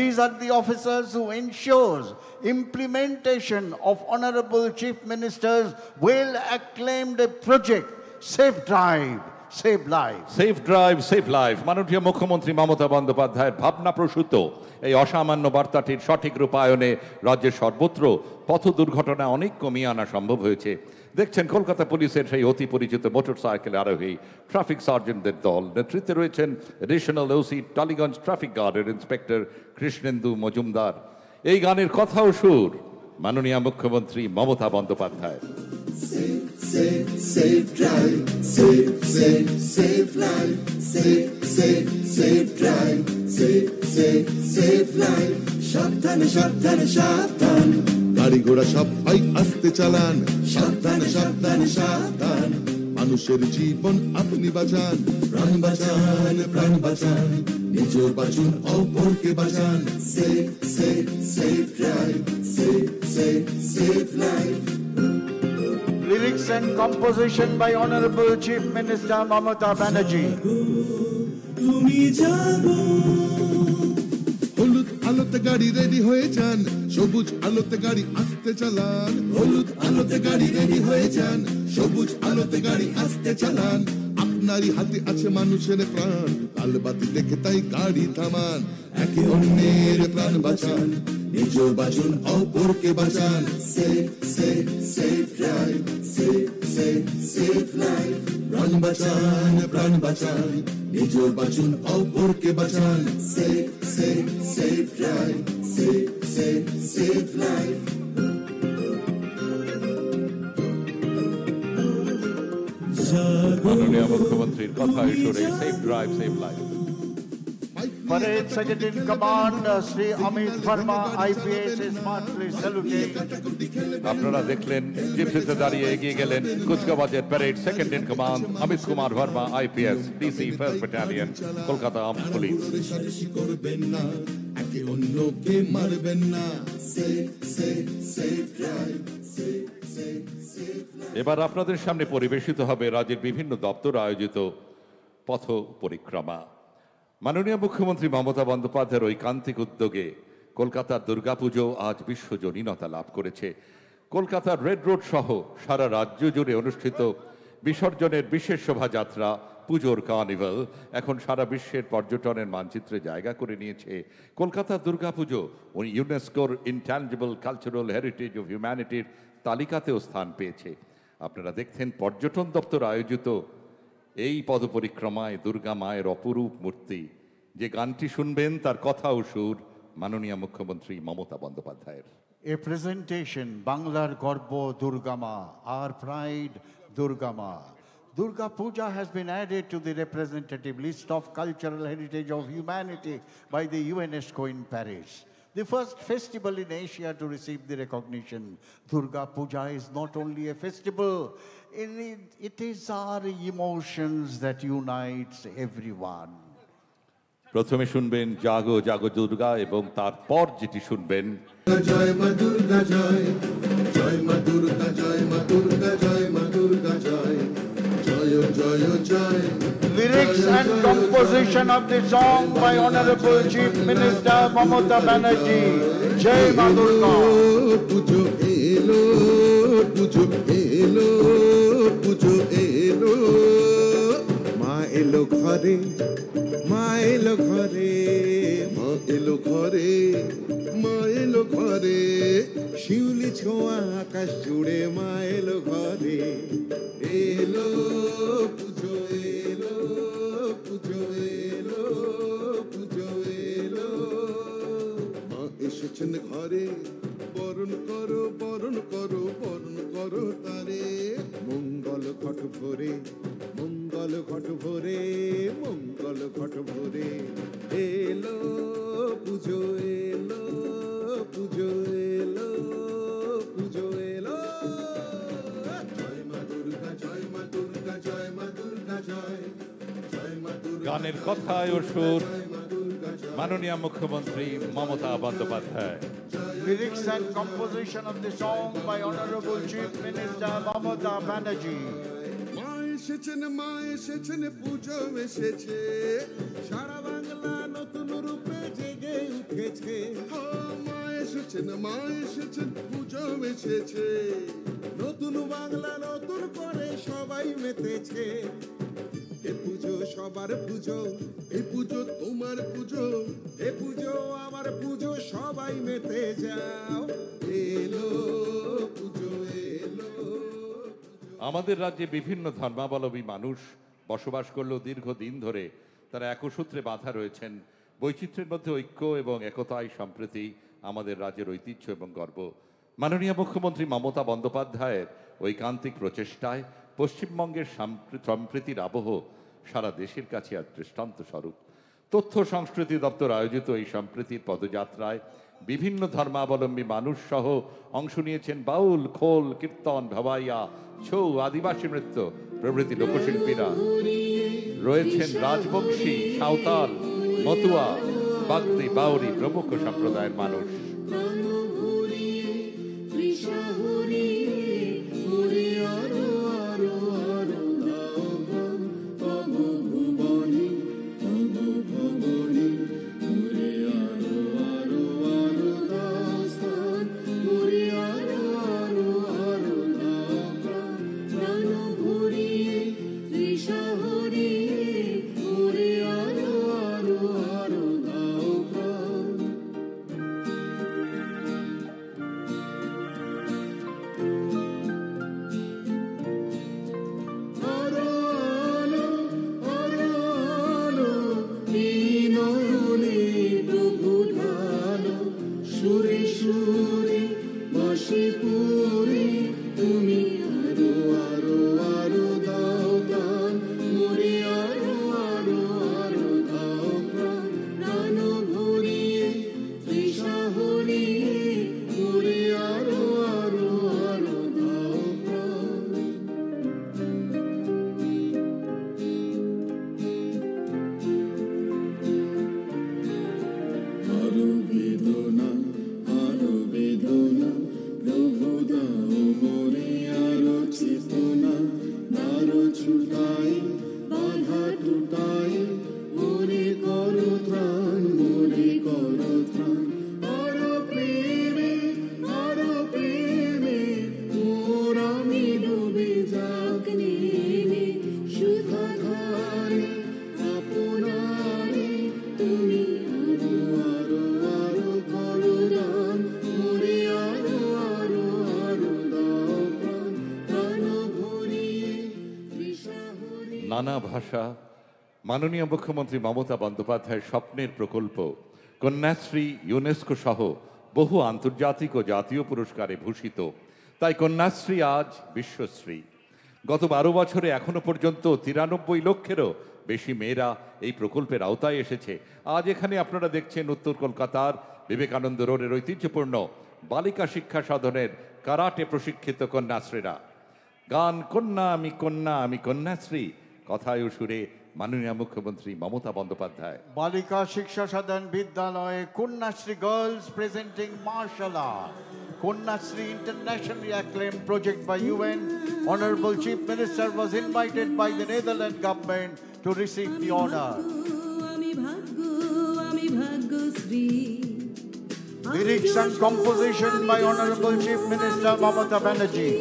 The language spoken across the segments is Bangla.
These are the officers who ensures implementation of Honorable Chief Minister's well-acclaimed project, Safe Drive, Save Life. Safe drive save life মাননীয় মুখ্যমন্ত্রী মমতা বন্দ্যোপাধ্যায়ের ভাবনাপ্রসূত এই অসামান্য বার্তাটির সঠিক রূপায়ণে রাজ্যের সর্বত্র পথ দুর্ঘটনা অনেক কমিয়ে আনা সম্ভব হয়েছে। দেখছেন কলকাতা পুলিশের সেই অতি পরিচিত মোটরসাইকেল আরোহী ট্রাফিক সার্জেন্টদের দল। নেতৃত্বে রয়েছেন এডিশনাল ওসি টালিগঞ্জ ট্রাফিক গার্ডের ইন্সপেক্টর কৃষ্ণেন্দু মজুমদার। এই গানের কথা ও সুর মাননীয় মুখ্যমন্ত্রী Mamata Bandyopadhyay. Save, save, save drive, save, save, save life, save, save, save drive, save, save, save life. সাবধানে সাবধানে সাবধান, গাড়ি ঘোড়া সবাই আস্তে চালান, সাবধানে সাবধানে সাবধান, মানুষের জীবন আপনি বাঁচান, প্রাণ বাঁচান প্রাণ বাঁচান, নিজের বাঁচুন অপরকে বাঁচান। Save, save, save drive, save, save, save life. Lyrics and composition by Honorable Chief Minister Mamata Banerjee. তুমি জানো হলুদ আলোতে গাড়ি রেডি হয়ে যান, সবুজ আলোতে গাড়ি আস্তে চালান, হলুদ আলোতে গাড়ি রেডি হয়ে যান, সবুজ আলোতে গাড়ি আস্তে চালান। আপনারই হাতে আছে মানুষের প্রাণ, লালবাতি দেখে তাই গাড়ি থামান, একে অন্যের প্রাণ বাঁচান, নিজের বাঁচুন অপরকে বাঁচান। Save, save, save drive, save, save, save life. প্রাণ বাঁচান প্রাণ বাঁচান, নিজের বাঁচুন অপরকে বাঁচান। Save, save, save drive, save, save, save life. মাননীয় মুখ্যমন্ত্রীর কথা সুরে safe drive save life. Parade Second in Command, Sri Amit Verma, IPS, is smartly saluting. আপনারা দেখলেন জিপসিতে দাঁড়িয়ে এগিয়ে গেলেন কুচকাওয়াজের parade second in command Amit Kumar Verma, IPS, DC first battalion, Kolkata armed police. রেষারেষি করবেন না, একে অন্যকে মারবেন না। Save, save, save drive, save, save, save life. এবার আপনাদের সামনে পরিবেশিত হবে রাজ্যের বিভিন্ন দপ্তর আয়োজিত পথ পরিক্রমা। মাননীয় মুখ্যমন্ত্রী মমতা বন্দ্যোপাধ্যায়ের ঐকান্তিক উদ্যোগে কলকাতার দুর্গাপুজো আজ বিশ্বজনীনতা লাভ করেছে। কলকাতার রেড রোড সহ সারা রাজ্য জুড়ে অনুষ্ঠিত বিসর্জনের বিশেষ শোভাযাত্রা পুজোর কার্নিভাল এখন সারা বিশ্বের পর্যটনের মানচিত্রে জায়গা করে নিয়েছে। কলকাতার দুর্গাপুজো ইউনেস্কোর ইনট্যাঞ্জিবল কালচারাল হেরিটেজ অফ হিউম্যানিটির তালিকাতেও স্থান পেয়েছে। আপনারা দেখছেন পর্যটন দপ্তর আয়োজিত এই পদপরিক্রমায় দুর্গা মায়ের অপরূপ মূর্তি। যে গানটি শুনবেন তার কথা ও সুর মাননীয় মুখ্যমন্ত্রী মমতা বন্দ্যোপাধ্যায়ের। A presentation, Banglar Gorbo Durgama, our pride Durgama. Durga Puja has been added to the representative list of cultural heritage of humanity by the UNESCO in Paris. The first festival in Asia to receive the recognition. Durga Puja is not only a festival, it is our emotions that unites everyone. প্রথমে শুনবেন জাগো জাগো দুর্গা এবং তারপর যেটি শুনবেন জয় মা দুর্গা জয়, জয় মা দুর্গা জয়, মা দুর্গা জয়, মা দুর্গা জয়, জয় জয় জয়। Lyrics and composition of the song by Honorable Chief Minister Mamata Banerjee. Jai Ma Durga. পুজো এলো, পুজো এলো, পুজো এলো, মা এলো ঘরে, মা এলো ঘরে, মা এলো ঘরে, মা এলো ঘরে, শিউলি ছোঁয়া আকাশ জুড়ে মা এলো ঘরে, এলো পুজো এলো, পুজো এলো, পুজো এলো, মা এসেছেন ঘরে, বরণ করো বরণ করো বরণ করো তারে, মঙ্গল ঘট ভরে, মঙ্গল ঘট ভরে, মঙ্গল ঘট ভরে, এলো পুজো এলো, পুজো এলো, পুজো এলো। জয় মা দুর্গা জয়, মা দুর্গা জয়, মা দুর্গা জয়, জয় মা দুর্গা। গানের কথায় ও সুর মাননীয় মুখ্যমন্ত্রী Mamata Bandyopadhyay. Lyrics and composition of the song by Honorable Chief Minister Mamata Banerjee. মা এসেছেন, মা এসেছেন, পুজো এসেছে, সারা বাংলা নতুন রূপে জেগে উঠেছে, এসেছেন, মা এসেছেন, পূজা এসেছে। নতুন বাংলা নতুন করে সবাই মেতেছে। এ পুজো সবার পুজো, এই পুজো তোমার পুজো, এ পুজো আমার পুজো, সবাই মেতে যাও। এলো পুজো এলো। আমাদের রাজ্যে বিভিন্ন ধর্মাবলম্বী মানুষ বসবাস করলেও দীর্ঘদিন ধরে তারা একসূত্রে বাঁধা রয়েছেন। বৈচিত্র্যের মধ্যে ঐক্য এবং একতাই সম্প্রতি আমাদের রাজ্যের ঐতিহ্য এবং গর্ব। মাননীয় মুখ্যমন্ত্রী মমতা বন্দ্যোপাধ্যায়ের ঐকান্তিক প্রচেষ্টায় পশ্চিমবঙ্গের সম্প্রীতির আবহ সারা দেশের কাছে আজ দৃষ্টান্ত স্বরূপ। তথ্য সংস্কৃতি দপ্তর আয়োজিত এই সম্প্রীতির পদযাত্রায় বিভিন্ন ধর্মাবলম্বী মানুষ সহ অংশ নিয়েছেন বাউল, খোল, কীর্তন, ভাবাইয়া, ছৌ, আদিবাসী নৃত্য প্রভৃতি লোকশিল্পীরা। রয়েছেন রাজবংশী, সাঁওতাল, মতুয়া, বাগদি, বাউরি প্রমুখ সম্প্রদায়ের মানুষ। নানা ভাষা। মাননীয় মুখ্যমন্ত্রী মমতা বন্দ্যোপাধ্যায়ের স্বপ্নের প্রকল্প কন্যাশ্রী ইউনেস্কো সহ বহু আন্তর্জাতিক ও জাতীয় পুরস্কারে ভূষিত। তাই কন্যাশ্রী আজ বিশ্বশ্রী। গত 12 বছরে এখনো পর্যন্ত 93 লক্ষেরও বেশি মেয়েরা এই প্রকল্পের আওতায় এসেছে। আজ এখানে আপনারা দেখছেন উত্তর কলকাতার বিবেকানন্দ রোডের ঐতিহ্যপূর্ণ বালিকা শিক্ষা সদনের কারাটে প্রশিক্ষিত কন্যাশ্রীরা। গান কন্যা আমি কন্যাশ্রী, কথায় ও সুরে মাননীয় মুখ্যমন্ত্রী Mamata Bandyopadhyay. Balika Shiksha Sadan Vidyalaya Kanyasri Girls presenting martial art. Kanyasri internationally acclaimed project by UN. Honorable Chief Minister was invited by the Netherlands government to receive the honor. Lyrics and composition by Honorable Chief Minister Mamata Banerjee.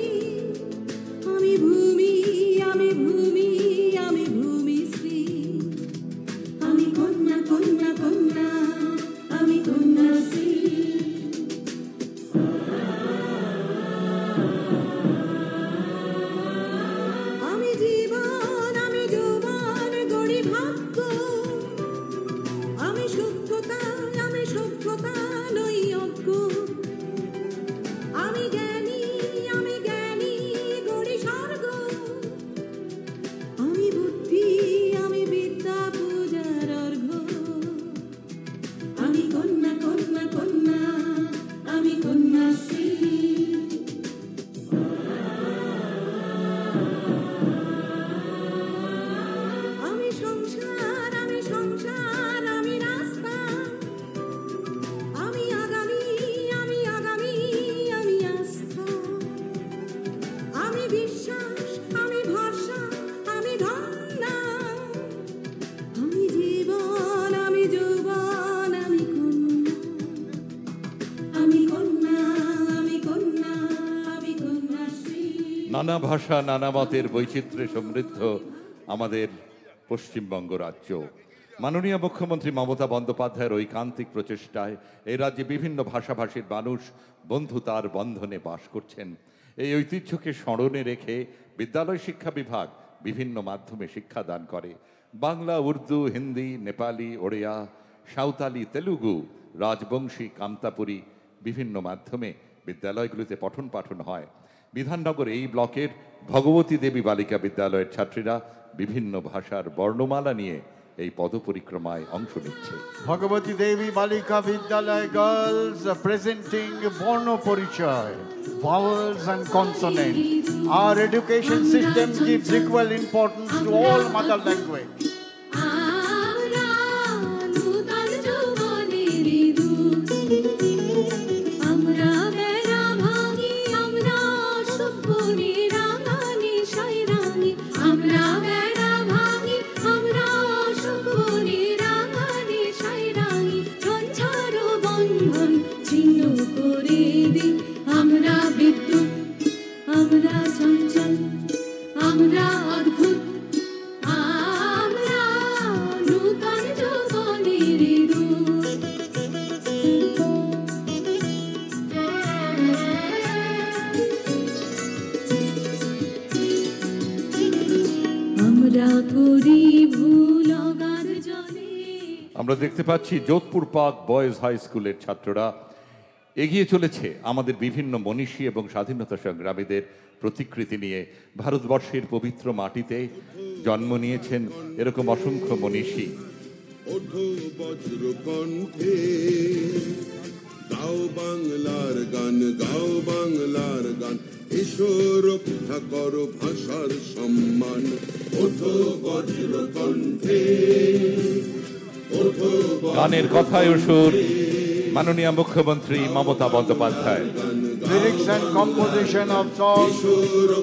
নানা ভাষা নানা মতের বৈচিত্র্যে সমৃদ্ধ আমাদের পশ্চিমবঙ্গ রাজ্য। মাননীয় মুখ্যমন্ত্রী মমতা বন্দ্যোপাধ্যায়ের ঐকান্তিক প্রচেষ্টায় এই রাজ্যে বিভিন্ন ভাষাভাষীর মানুষ বন্ধুতার বন্ধনে বাস করছেন। এই ঐতিহ্যকে স্মরণে রেখে বিদ্যালয় শিক্ষা বিভাগ বিভিন্ন মাধ্যমে শিক্ষাদান করে। বাংলা, উর্দু, হিন্দি, নেপালি, ওড়িয়া, সাঁওতালি, তেলুগু, রাজবংশী, কামতাপুরী বিভিন্ন মাধ্যমে বিদ্যালয়গুলিতে পঠন পাঠন হয়। বিধাননগর এই ব্লকের ভগবতী দেবী বালিকা বিদ্যালয়ের ছাত্রীরা বিভিন্ন ভাষার বর্ণমালা নিয়ে এই পদপরিক্রমায় অংশ নিচ্ছে। Bhagavati Devi Balika Vidyalaya girls are presenting Borno Porichoy, vowels and consonants. Our education system gives equal importance to all mother language. আমরা দেখতে পাচ্ছি যোধপুর পার্ক বয়েজ হাই স্কুলের ছাত্ররা এগিয়ে চলেছে আমাদের বিভিন্ন মনীষী এবং স্বাধীনতা সংগ্রামীদের প্রতিকৃতি নিয়ে। ভারতবর্ষের পবিত্র মাটিতে জন্ম নিয়েছেন এরকম অসংখ্য মনীষী। ওঠো বজ্র কণ্ঠে, গাও বাংলার গান, গাও বাংলার গান, এসো রক্ষা করো ভাষার সম্মান। ওঠো বজ্র কণ্ঠে, গানের কথায় সুর মাননীয় মুখ্যমন্ত্রী Mamata Bandyopadhyay. Lyrics and composition of songs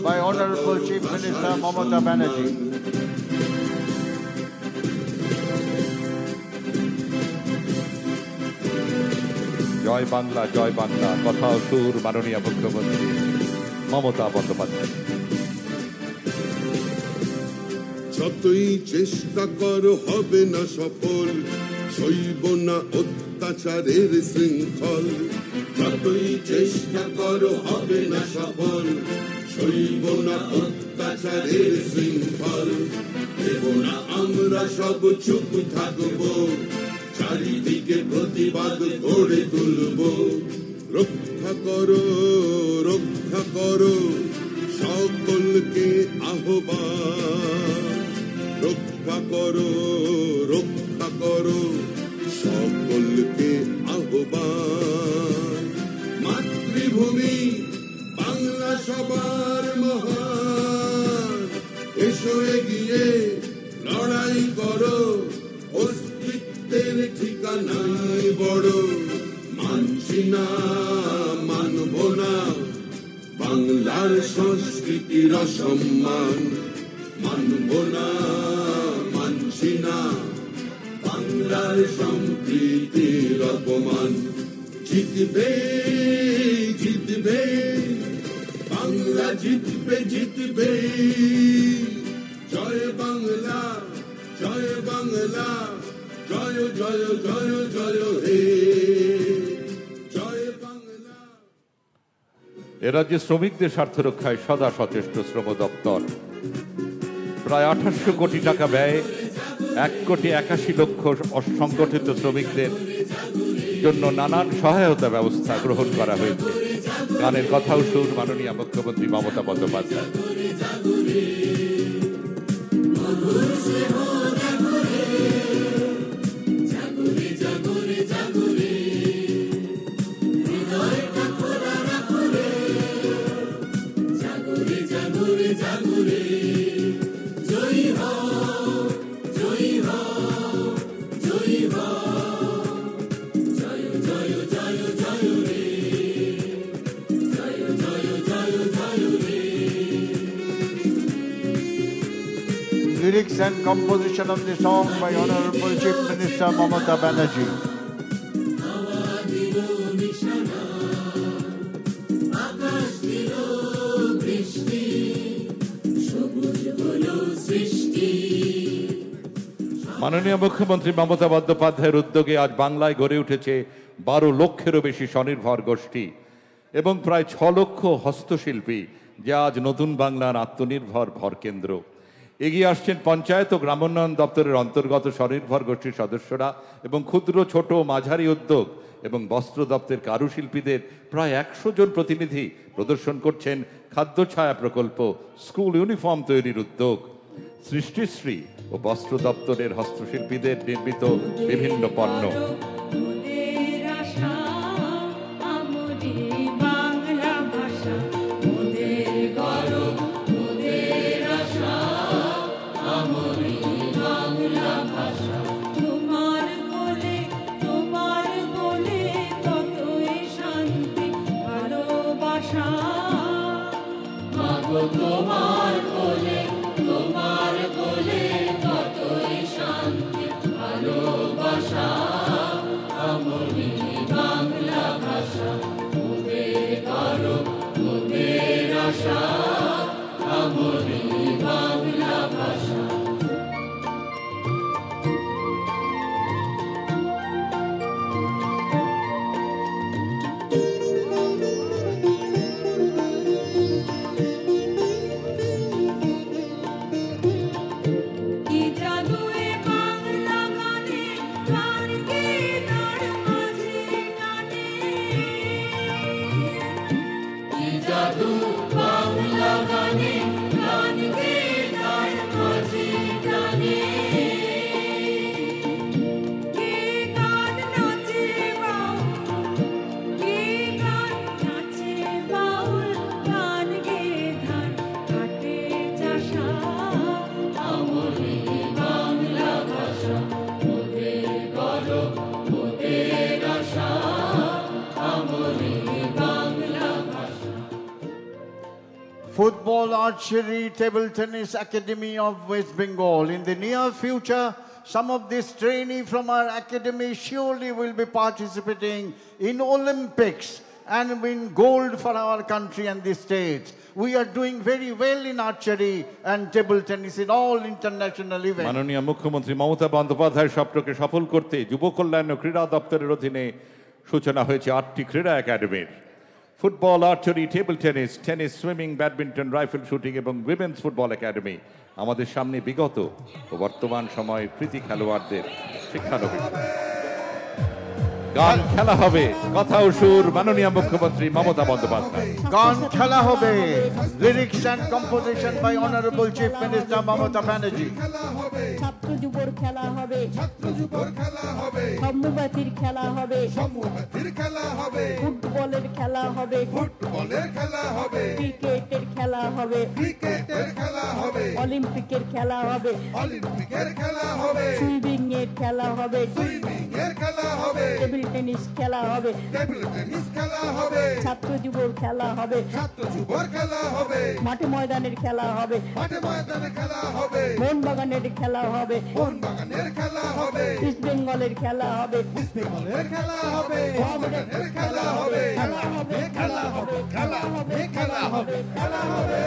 by Honorable Chief Minister Mamata Banerjee. জয় বাংলা, জয় বাংলা, কথা ও সুর মাননীয় মুখ্যমন্ত্রী মমতা বন্দ্যোপাধ্যায়। যতই চেষ্টা করো হবে না সফল, সইব না অত্যাচারের শৃঙ্খল। যতই চেষ্টা করো হবে না সফল, সইব না অত্যাচারের শৃঙ্খল। দেব না আমরা সব চুপ থাকবো, চারিদিকে প্রতিবাদ গড়ে তুলব। রক্ষা করো, রক্ষা করো, সকলকে আহ্বান। রক্ষা করো, রক্ষা করো, সকলকে আহ্বান। মাতৃভূমি বাংলা সবার মহান, এসো এগিয়ে লড়াই করো, অস্তিত্বের ঠিকানায় বড়। মানছি না, মানব না বাংলার সংস্কৃতির অসম্মান। মানব না, মানছি না বাংলার সম্প্রীতির অপমান। জিতবে, জিতবে বাংলা, জিতবে, জিতবে। জয় বাংলা, জয় বাংলা, জয় জয় জয় জয় হে জয় বাংলা। এ রাজ্যে শ্রমিকদের স্বার্থ রক্ষায় সদা সচেষ্ট শ্রম দপ্তর। প্রায় 2800 কোটি টাকা ব্যয়ে 1,81,00,000 অসংগঠিত শ্রমিকদের জন্য নানান সহায়তা ব্যবস্থা গ্রহণ করা হয়েছে। গানের কথাও সুর মাননীয় মুখ্যমন্ত্রী Mamata Bandyopadhyay. Lyrics and composition of the song by Honorable Chief Minister Mamata Banerjee. আকাশ দিল বৃষ্টি মাননীয় মুখ্যমন্ত্রী মমতা বন্দ্যোপাধ্যায়ের উদ্যোগে আজ বাংলায় গড়ে উঠেছে 12 লক্ষেরও বেশি স্বনির্ভর গোষ্ঠী এবং প্রায় 6 লক্ষ হস্তশিল্পী, যা আজ নতুন বাংলার আত্মনির্ভর ভরকেন্দ্র। এগিয়ে আসছেন পঞ্চায়েত ও গ্রামোন্নয়ন দপ্তরের অন্তর্গত স্বনির্ভর গোষ্ঠীর সদস্যরা এবং ক্ষুদ্র, ছোট ও মাঝারি উদ্যোগ এবং বস্ত্র দপ্তরের কারুশিল্পীদের প্রায় 100 জন প্রতিনিধি প্রদর্শন করছেন খাদ্য ছায়া প্রকল্প, স্কুল ইউনিফর্ম তৈরির উদ্যোগ, সৃষ্টিশ্রী ও বস্ত্র দপ্তরের হস্তশিল্পীদের নির্মিত বিভিন্ন পণ্য। তোমার কোলে কতই শান্তি ভালোবাসা, আমরি বাংলা ভাষা মোদের গর্ব মোদের আশা, আমরি বাংলা ভাষা। Football, Archery, Table Tennis Academy of West Bengal. In the near future, some of these trainees from our academy surely will be participating in Olympics and win gold for our country and the states. We are doing very well in archery and table tennis in all international events. মাননীয় মুখ্যমন্ত্রী মমতা বন্দ্যোপাধ্যায়ের স্বপ্নকে সফল করতে যুব কল্যাণ ও ক্রীড়া দপ্তরের অধীনে সূচনা হয়েছে 8টি ক্রীড়া একাডেমির। Football, archery, table tennis, tennis, swimming, badminton, rifle shooting এবং উইমেন্স ফুটবল একাডেমি আমাদের সামনে বিগত ও বর্তমান সময়ের কৃতি খেলোয়াড়দের শিক্ষানবিশ। গান খেলা হবে, কথা ও সুর মাননীয় মুখ্যমন্ত্রী মমতা বন্দ্যোপাধ্যায়। গান খেলা হবে, lyrics and composition by honourable chief minister Mamata Banerjee. ছাত্র যুবর খেলা হবে, খেলা হবে, সম্মুবাতির খেলা হবে, খেলা হবে, ফুটবলের খেলা হবে, ফুটবলের খেলা হবে, ক্রিকেটের খেলা হবে, ক্রিকেটের খেলা হবে, অলিম্পিকের খেলা হবে, অলিম্পিকের খেলা হবে, সুইমিং এর খেলা হবে, সুইমিং এর খেলা হবে, টেবিল টেনিস খেলা হবে, টেবিল টেনিস খেলা হবে, ছাত্র যুবর খেলা হবে, ছাত্র যুবর খেলা হবে, মাঠে ময়দানের খেলা হবে, মাঠে ময়দানে খেলা হবে, মন বাগানের খেলা হবে, কোন বাগানের খেলা হবে, ইস্ট বেঙ্গলের খেলা হবে, বেঙ্গলের খেলা হবে, বাগানের খেলা হবে, খেলা হবে, খেলা হবে, খেলা হবে, খেলা হবে, খেলা হবে,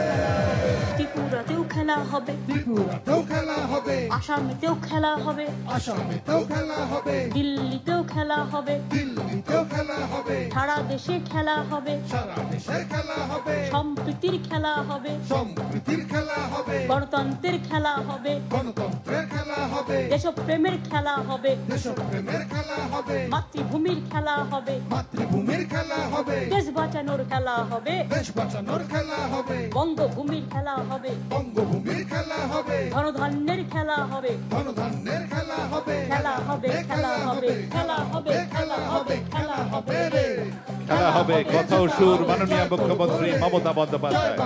ত্রিপুরাতেও খেলা হবে, ত্রিপুরাতেও খেলা হবে, আসামেতেও খেলা হবে, আসামেতেও খেলা হবে, দিল্লিতেও খেলা হবে, দিল্লিতেও খেলা হবে, সারা দেশে খেলা হবে, সারা দেশের খেলা হবে, সম্প্রীতির খেলা হবে, সম্প্রীতির খেলা হবে, গণতন্ত্রের খেলা হবে, গণতন্ত্রের খেলা হবে, দেশপ্রেমের খেলা হবে, দেশপ্রেমের খেলা হবে, মাতৃভূমির খেলা হবে, মাতৃভূমির খেলা হবে, দেশ বাঁচানোর খেলা হবে, দেশ বাঁচানোর খেলা হবে, বঙ্গভূমির খেলা হবে, বঙ্গভূমির খেলা হবে, ধনধান্যের খেলা হবে, ধনধান্যের খেলা হবে, খেলা হবে, খেলা হবে, খেলা হবে, খেলা হবে, খেলা হবে রে। খেলা হবে, কথা ও সুর মাননীয় মুখ্যমন্ত্রী মমতা বন্দ্যোপাধ্যায়।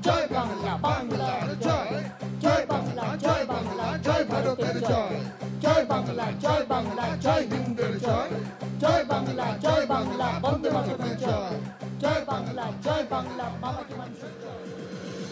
জয় বাংলা, বাংলার জয়, জয় বাংলা, জয় বাংলা, জয় ভারতের জয়, জয় বাংলা, জয় বাংলা, জয় হিন্দের জয়, জয় বাংলা, জয় বাংলা, বন্দে মাতরম জয়, জয় বাংলা, জয় বাংলা, মামাটি মানুষের জয়।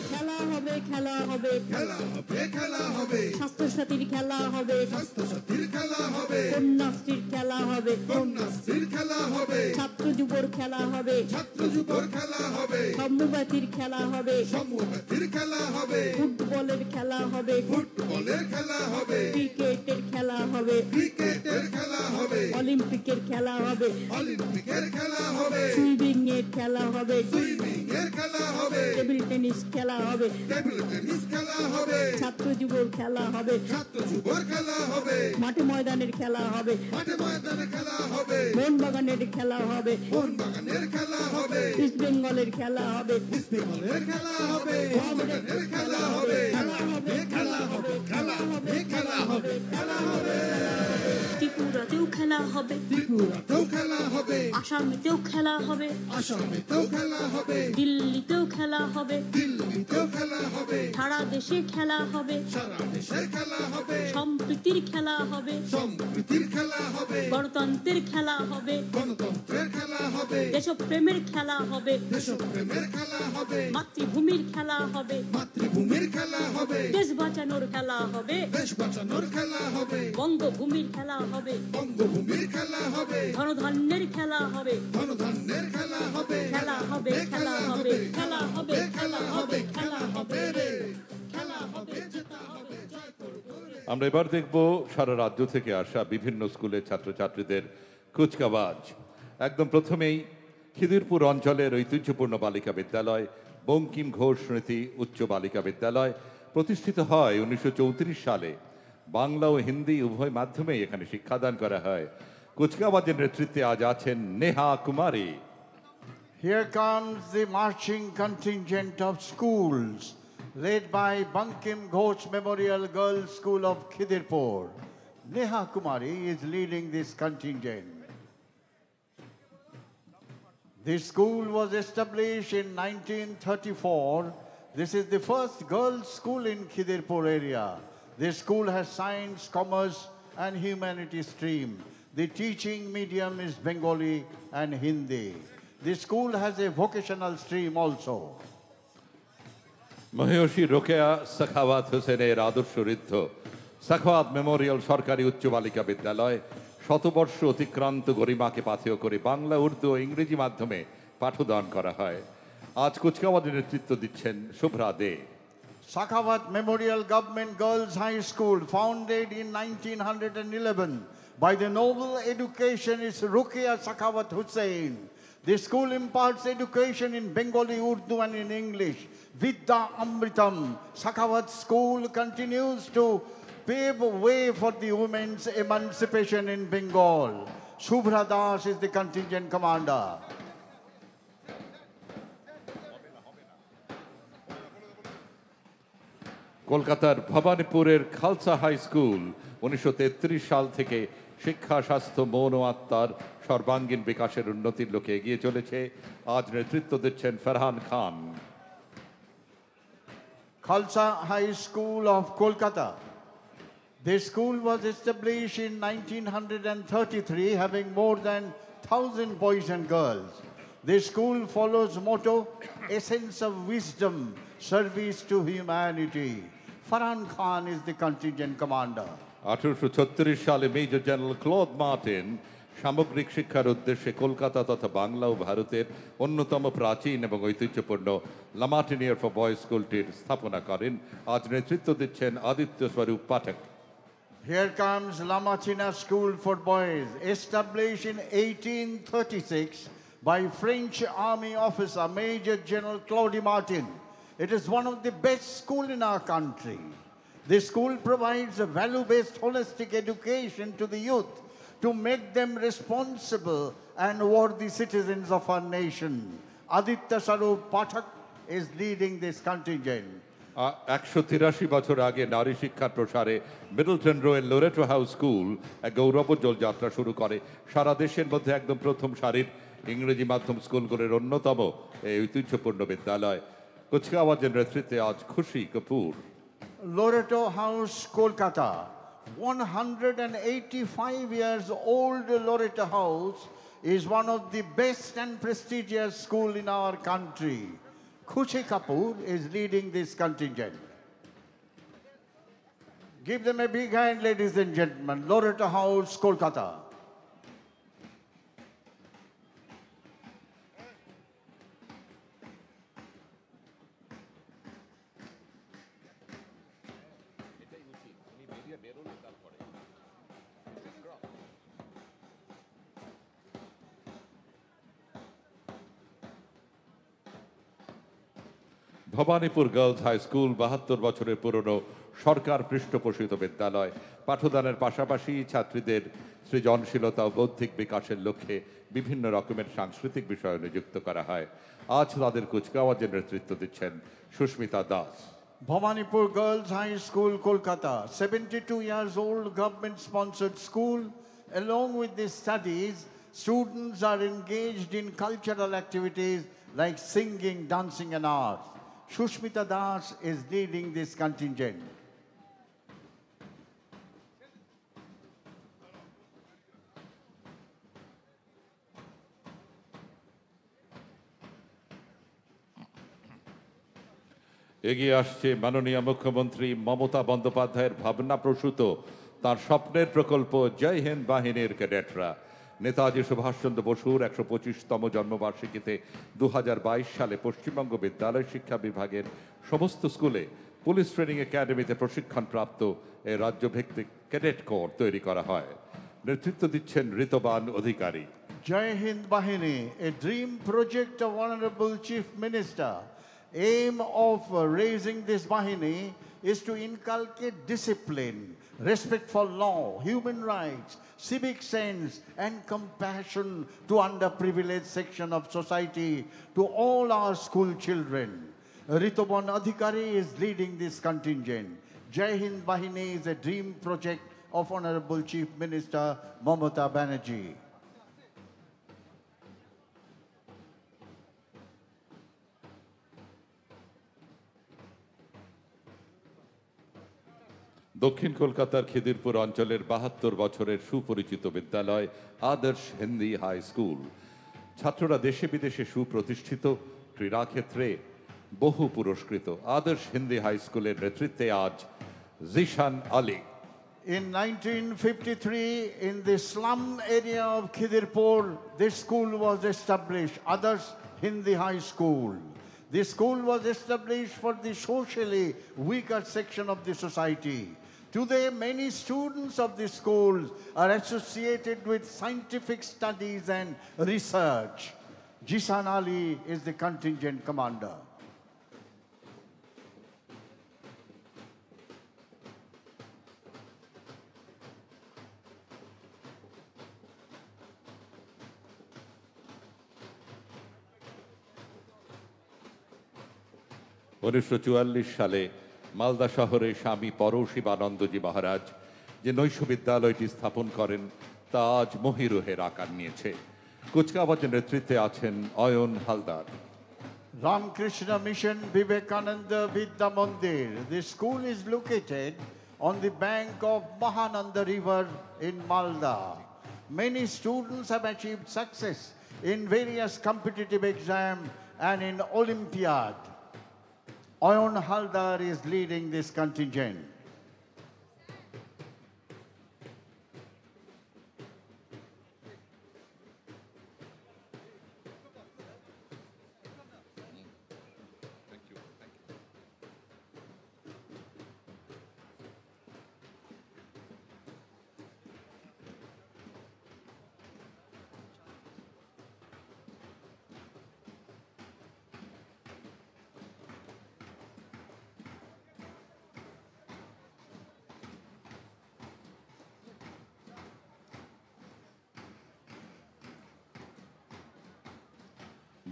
খেলা হবে, খেলা হবে খেলা হবে খেলা হবে স্বাস্থ্যসাথীর খেলা হবে স্বাস্থ্যসাথীর খেলা হবে কন্যাশ্রীর খেলা হবে কন্যাশ্রীর খেলা হবে ছাত্র যুবর খেলা হবে ছাত্র যুবর খেলা হবে সমবাতির খেলা হবে সমবাতির খেলা হবে ফুটবলের খেলা হবে ফুটবলের খেলা হবে ক্রিকেটের খেলা হবে ক্রিকেটের খেলা হবে অলিম্পিকের খেলা হবে অলিম্পিকের খেলা হবে সুইমিং এর খেলা হবে সুইমিং এর খেলা হবে টেবিল টেনিস খেলা হবে টেবিল টেনিস খেলা হবে ছাত্র যুবর খেলা হবে ছাত্র যুবর খেলা হবে মাঠে ময়দানের খেলা হবে মাঠে ময়দানে খেলা হবে মন বাগানের খেলা হবে কোন বাগানের খেলা হবে ইস্ট বেঙ্গলের খেলা হবে ইস্তেমালের খেলা হবে বাগানের খেলা হবে খেলা হবে খেলা হবে খেলা হবে খেলা হবে খেলা হবে ত্রিপুরাতেও খেলা হবে ত্রিপুরাতেও খেলা হবে আসামেতেও খেলা হবে আসামেতেও খেলা হবে দিল্লিতেও খেলা হবে দিল্লিতেও খেলা হবে সারা দেশে খেলা হবে সারা দেশে খেলা হবে সম্প্রীতির খেলা হবে সম্প্রীতির খেলা হবে গণতন্ত্রের খেলা হবে গণতন্ত্রের খেলা হবে দেশপ্রেমের খেলা হবে দেশপ্রেমের খেলা হবে মাতৃভূমির খেলা হবে মাতৃভূমির খেলা হবে দেশ বাঁচানোর খেলা হবে দেশ বাঁচানোর খেলা হবে বঙ্গভূমির খেলা হবে বঙ্গভূমির খেলা হবে ধনধান্যের খেলা হবে ধনধান্যের খেলা হবে খেলা হবে খেলা হবে খেলা হবে খেলা হবে খেলা হবে রে খেলা হবে জেতা হবে জয় করব রে আমরা এবার দেখব সারা রাজ্য থেকে আসা বিভিন্ন স্কুলের ছাত্রছাত্রীদের কুচকাওয়াজ। একদম প্রথমেই খিদিরপুর অঞ্চলের ঐতিহ্যপূর্ণ বালিকা বিদ্যালয় বঙ্কিম ঘোষ স্মৃতি উচ্চ বালিকা বিদ্যালয় প্রতিষ্ঠিত হয় 1934 সালে। বাংলা ও হিন্দি উভয় মাধ্যমেই এখানে শিক্ষাদান করা হয়। কুচকাওয়াজের নেতৃত্বে আজ আছেন নেহা কুমারী। Here comes the marching contingent of schools led by Bankim Ghosh Memorial Girls School of Khidirpur. Neha Kumari is leading this contingent. This school was established in 1934. This is the first girls' school in Khidirpur area. This school has science, commerce, and humanities stream. The teaching medium is Bengali and Hindi. This school has a vocational stream also. মহিষী রোকেয়া সাখাওয়াত হোসেনের আদর্শঋদ্ধ সাখাওয়াত মেমোরিয়াল সরকারি উচ্চ বালিকা বিদ্যালয় শতবর্ষ অতিক্রান্ত গরিমাকে পাথেয় করে বাংলা উর্দু ও ইংরেজি মাধ্যমে পাঠদান করা হয়। আজ কুচকাওয়াজের নেতৃত্ব দিচ্ছেন শুভ্রা দে। Sakhawat Memorial Government Girls High School, founded in 1911 by the noble educationist Rukia Sakhawat Hussain. The school imparts education in Bengali, Urdu and in English. Vidya Amritam Sakhawat School continues to pave way for the women's emancipation in Bengal. Shubhra Das is the contingent commander. কলকাতার ভবানীপুরের খালসা হাই স্কুল 1933 সাল থেকে শিক্ষা স্বাস্থ্য মন ও আত্মার সর্বাঙ্গীন বিকাশের উন্নতির লক্ষ্যে এগিয়ে চলেছে। আজ নেতৃত্ব দিচ্ছেন ফরহান খান। Khalsa High School of Kolkata. This school was established in 1933, having more than 1,000 boys and girls. This school follows motto, essence of wisdom, service to humanity. Farhan Khan is the contingent commander. 1836 সালে মেজর জেনারেল ক্লদ মার্টিন সামগ্রিক শিক্ষার উদ্দেশ্যে কলকাতা তথা বাংলা ও ভারতের অন্যতম প্রাচীন এবং ঐতিহ্যপূর্ণ লামার্টিনিয়ার ফর বয়েজ স্কুলটির স্থাপনা করেন। আজ নেতৃত্ব দিচ্ছেন আদিত্য স্বরূপ পাঠক। Here comes Lamachina School for Boys, established in 1836 by French Army officer Major General Claude Martin. It is one of the best schools in our country. This school provides a value-based holistic education to the youth to make them responsible and worthy citizens of our nation. Aditya Sarup Pathak is leading this contingent. 183 বছর আগে নারী শিক্ষার প্রসারে মিডলটন রোয়ের লোরেটো হাউস স্কুল এক গৌরবোজ্জ্বল যাত্রা শুরু করে। সারা দেশের মধ্যে একদম প্রথম সারির ইংরেজি মাধ্যম স্কুলগুলির অন্যতম এই ঐতিহ্যপূর্ণ বিদ্যালয়। কুচকাওয়াজের নেতৃত্বে আজ খুশি Kapoor. Loreto House, Kolkata. 185 years old Loreto House is one of the best and prestigious school in our country. Khushi Kapoor is leading this contingent. Give them a big hand, ladies and gentlemen. Loretta House, Kolkata. Bhowanipore girls high school ৭২ বছরের পুরনো সরকার পৃষ্ঠপোষিত বিদ্যালয়। পাঠদানের পাশাপাশি ছাত্রীদের সৃজনশীলতা ও বৌদ্ধিক বিকাশের লক্ষ্যে বিভিন্ন রকমের সাংস্কৃতিক বিষয় নিযুক্ত করা হয়। আজ তাদের কুচকাওয়াজের নেতৃত্ব দিচ্ছেন Susmita Das. Bhavanipur Girls High School, Kolkata, 72 years old, government-sponsored school. Along with their studies, students are engaged in cultural activities like singing, dancing and art. Sushmita Das is leading this contingent. এগিয়ে আসছে মাননীয় মুখ্যমন্ত্রী মমতা বন্দ্যোপাধ্যায়ের ভাবনাপ্রসূত তার স্বপ্নের প্রকল্প জয় হিন্দ বাহিনীর ক্যাডেটরা। নেতাজি সুভাষচন্দ্র বসুর ১২৫তম জন্মবার্ষিকীতে ২০২২ সালে পশ্চিমবঙ্গ বিদ্যালয় শিক্ষা বিভাগের সমস্ত স্কুলে পুলিশ ট্রেনিং একাডেমিতে প্রশিক্ষণপ্রাপ্ত এই রাজ্যভিত্তিক ক্যাডেট কোর তৈরি করা হয়। নেতৃত্ব দিচ্ছেন ঋতবান অধিকারী। Jai Hind Bahini, a dream project of Honorable Chief Minister. Aim of raising this Bahini is to inculcate discipline, respect for law, human rights, civic sense and compassion to underprivileged section of society, to all our school children. Ritoban Adhikari is leading this contingent. Jai Hind Bahini is a dream project of Honorable Chief Minister Mamata Banerjee. দক্ষিণ কলকাতার খিদিরপুর অঞ্চলের ৭২ বছরের সুপরিচিত বিদ্যালয় আদর্শ হিন্দি হাই স্কুল। ছাত্ররা দেশে বিদেশে সুপ্রতিষ্ঠিত, ক্রীড়াক্ষেত্রে বহু পুরস্কৃত। আদর্শ হিন্দি হাই স্কুলের নেতৃত্বে আজ Zeeshan Ali. In 1953, in the slum area of Khidirpur, this school was established, Adarsh Hindi High School. This school was established for the socially weaker section of the society. Today, many students of the schools are associated with scientific studies and research. Jisan Ali is the contingent commander. সালে মালদা শহরে স্বামী পরশিবানন্দজি মহারাজ যে নৈশ বিদ্যালয়টি স্থাপন করেন তা আজ মহিরুহের আকার নিয়েছে। কুচকাওয়াজের নেতৃত্বে আছেন Ayan Haldar. Ramakrishna Mission Vivekananda Vidya Mandir. This school is located on the bank of Mahananda River in Malda. Many students have achieved success in various competitive exams and in Olympiad. Ayon Haldar is leading this contingent.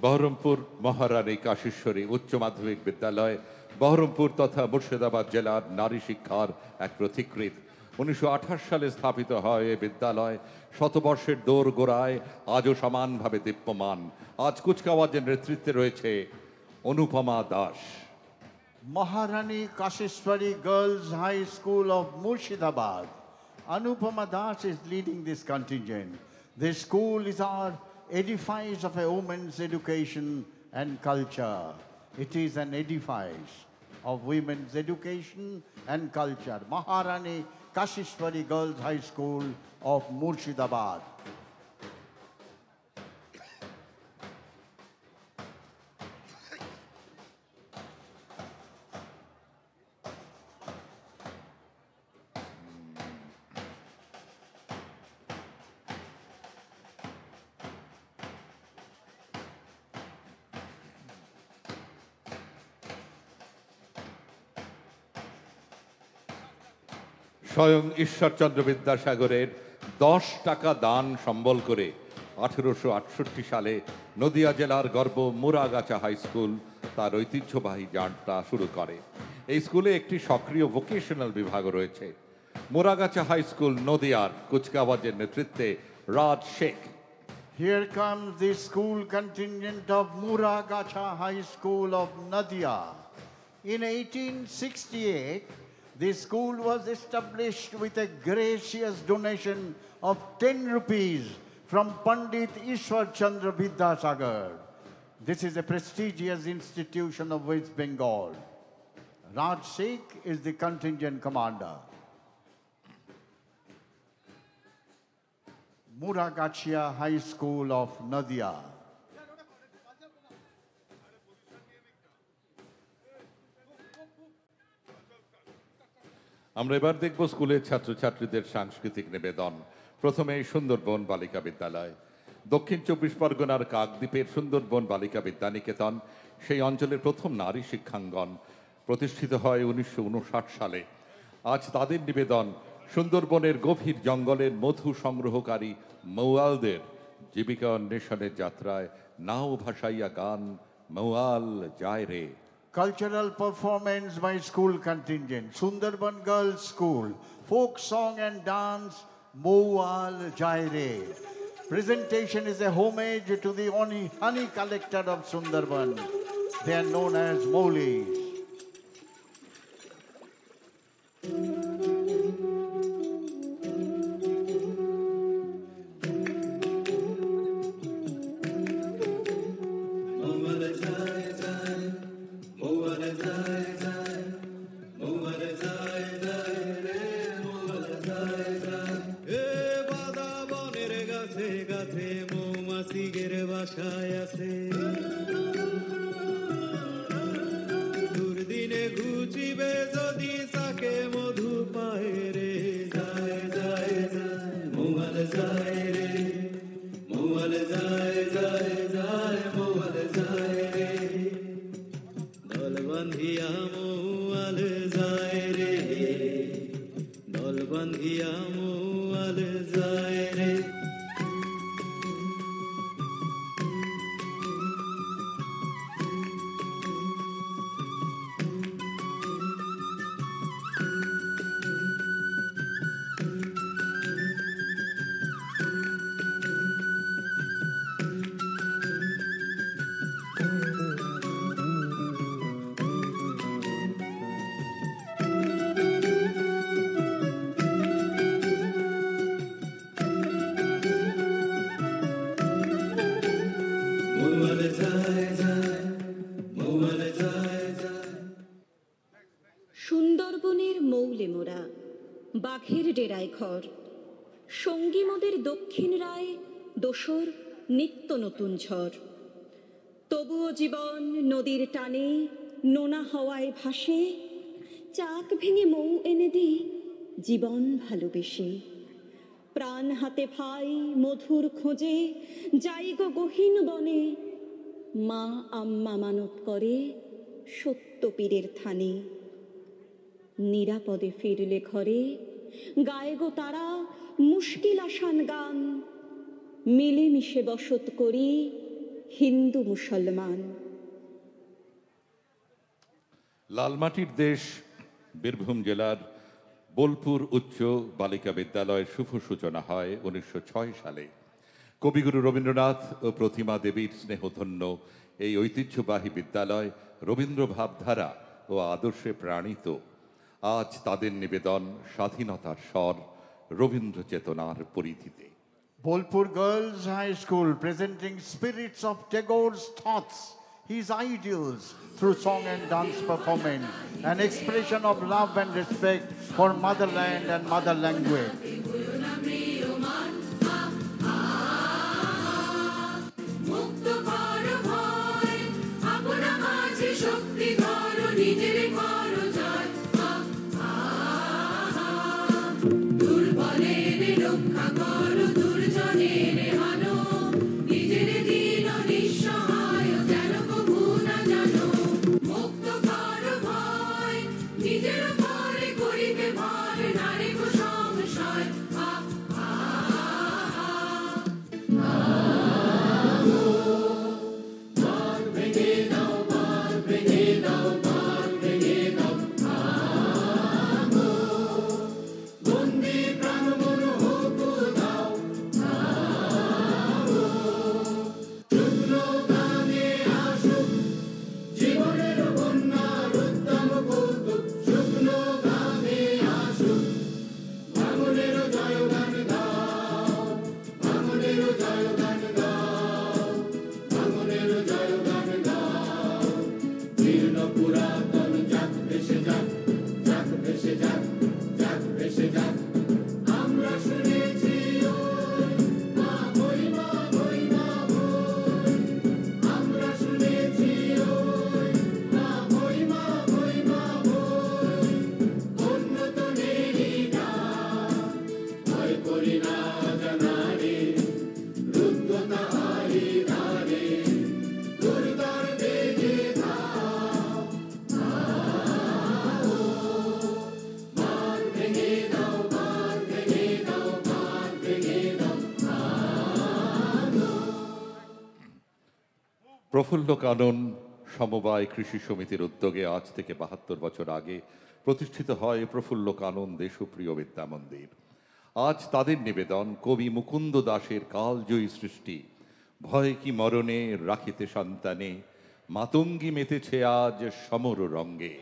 Baharampur মহারানী কাশীশ্বরী উচ্চ মাধ্যমিক বিদ্যালয় বহরমপুর তথা মুর্শিদাবাদ জেলার নারী শিক্ষার এক প্রতিকৃত। ১৯২৮ সালে স্থাপিত হয় এ বিদ্যালয় শতবর্ষের দোর গোড়ায় আজও সমানভাবে দীপ্যমান। আজ কুচকাওয়াজের নেতৃত্বে রয়েছে Anupama Das. Maharani Kashishwari Girls High School of Murshidabad. Anupama Das is leading this contingent. This school is our edifice of a woman's education and culture. It is an edifice of women's education and culture. Maharani Kashishwari Girls High School of Murshidabad. স্বয়ং ঈশ্বরচন্দ্র বিদ্যাসাগরের 10 টাকা দান সম্বল করে 1868 সালে নদিয়া জেলার গর্ব মুরাগাছা হাই স্কুল তার ঐতিহ্যবাহী যাত্রা শুরু করে। এই স্কুলে একটি সক্রিয় ভোকেশনাল বিভাগ রয়েছে। মুরাগাছা হাই স্কুল নদিয়ার কুচকাওয়াজের নেতৃত্বে রাজ Sheikh. Here comes the school contingent of Muragacha High School of Nadia. In 1868, the school was established with a gracious donation of 10 rupees from Pandit Ishwar Chandra Vidyasagar. This is a prestigious institution of West Bengal. Raj Sheikh is the contingent commander. Muragachia High School of Nadia. আমরা এবার দেখব স্কুলের ছাত্রছাত্রীদের সাংস্কৃতিক নিবেদন। প্রথমে সুন্দরবন বালিকা বিদ্যালয়। দক্ষিণ 24 পরগনার কাকদ্বীপের সুন্দরবন বালিকা বিদ্যানিকেতন সেই অঞ্চলের প্রথম নারী শিক্ষাঙ্গন। প্রতিষ্ঠিত হয় 1959 সালে। আজ তাদের নিবেদন সুন্দরবনের গভীর জঙ্গলের মধু সংগ্রহকারী মৌয়ালদের জীবিকা অন্বেষণের যাত্রায় নাও ভাসাইয়া গান মৌয়াল যায় রে। Cultural performance by school contingent, Sundarban Girls School, folk song and dance, Mowal Jaire. Presentation is a homage to the honey collector of Sundarban. They are known as Moulis. দুর্দিনে ঘুচিবে যদি সাকে মধু পায় রে যায় যায় যায় মোয়াল যায় রে মোয়াল যায় যায় যায় মোয়াল যায় রে দল বান্ধিয়া মোয়াল যায় রে দল বান্ধিয়া মোয়াল যায় রে। সুন্দরবনের মৌলে মোরা বাঘের ডেরায় ঘর, সঙ্গী মোদের দক্ষিণ রায় দোসর নিত্য নতুন ঝড়। তবুও জীবন নদীর টানে নোনা হওয়ায় ভাসে, চাক ভেঙে মৌ এনে দিই জীবন ভালোবেসে। প্রাণ হাতে ভাই মধুর খোঁজে যাই গো গহীন বনে, মা আম্মা মানত করে সত্য পীরের থানে। নিরাপদে ফিরলে ঘরে গায়ে গো তারা মুশকিল আসান গান, মিলেমিশে বসত করি হিন্দু মুসলমান। লালমাটির দেশ বীরভূম জেলার বোলপুর উচ্চ বালিকা বিদ্যালয়ের শুভ সূচনা হয় 1906 সালে। কবিগুরু রবীন্দ্রনাথ ও প্রতিমা দেবীর স্নেহধন্য এই ঐতিহ্যবাহী বিদ্যালয় রবীন্দ্র ভাবধারা ও আদর্শে প্রাণিত। আজ তাদের নিবেদন স্বাধীনতার স্বর রবীন্দ্র চেতনার পরিধিতে। Bolpur Girls High School presenting spirits of Tagore's thoughts his ideals through song and dance performance, an expression of love and respect for motherland and mother language. প্রফুল্ল কানন সমবায় কৃষি সমিতির উদ্যোগে আজ থেকে ৭২ বছর আগে প্রতিষ্ঠিত হয় প্রফুল্ল কানন দেশপ্রিয় বিদ্যা মন্দির। আজ তাদের নিবেদন কবি মুকুন্দ দাশের কালজয়ী সৃষ্টি ভয় কি মরণে রাখিতে সন্তানে মাতঙ্গী মেতেছে আজ সমর রঙ্গে।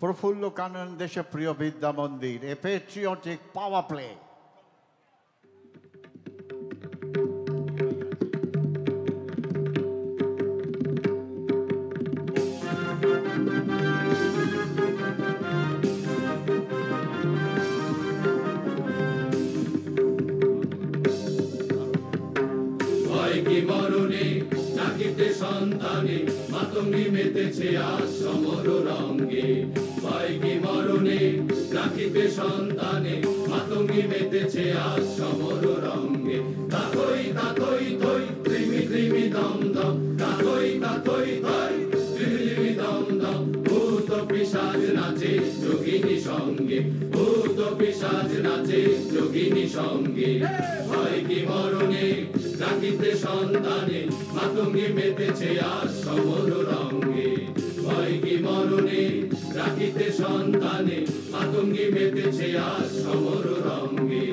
প্রফুল্ল কানন দেশপ্রিয় বিদ্যা মন্দির, a patriotic power play. সন্তানে মাতঙ্গী মেতেছে আজ সমর রঙ্গে। ভয় কি মরণে রাখিতে সন্তানে মাতঙ্গী মেতেছে আজ সমর রঙ্গে। তাথই তাথই থই ত্রিমি ত্রিমি দম দম, তাথই তাথই থই ত্রিমি ত্রিমি দম দম। ভূত পিশাচ নাচে যোগিনী সঙ্গে, ভূত পিশাচ নাচে যোগিনী সঙ্গে। ভয় কি মরণে রাখিতে সন্তানে মাতঙ্গী মেতেছে আজ সমর রঙ্গে। ভয় কি মরণে রাখিতে সন্তানে মাতঙ্গী মেতেছে আজ সমর রঙ্গে।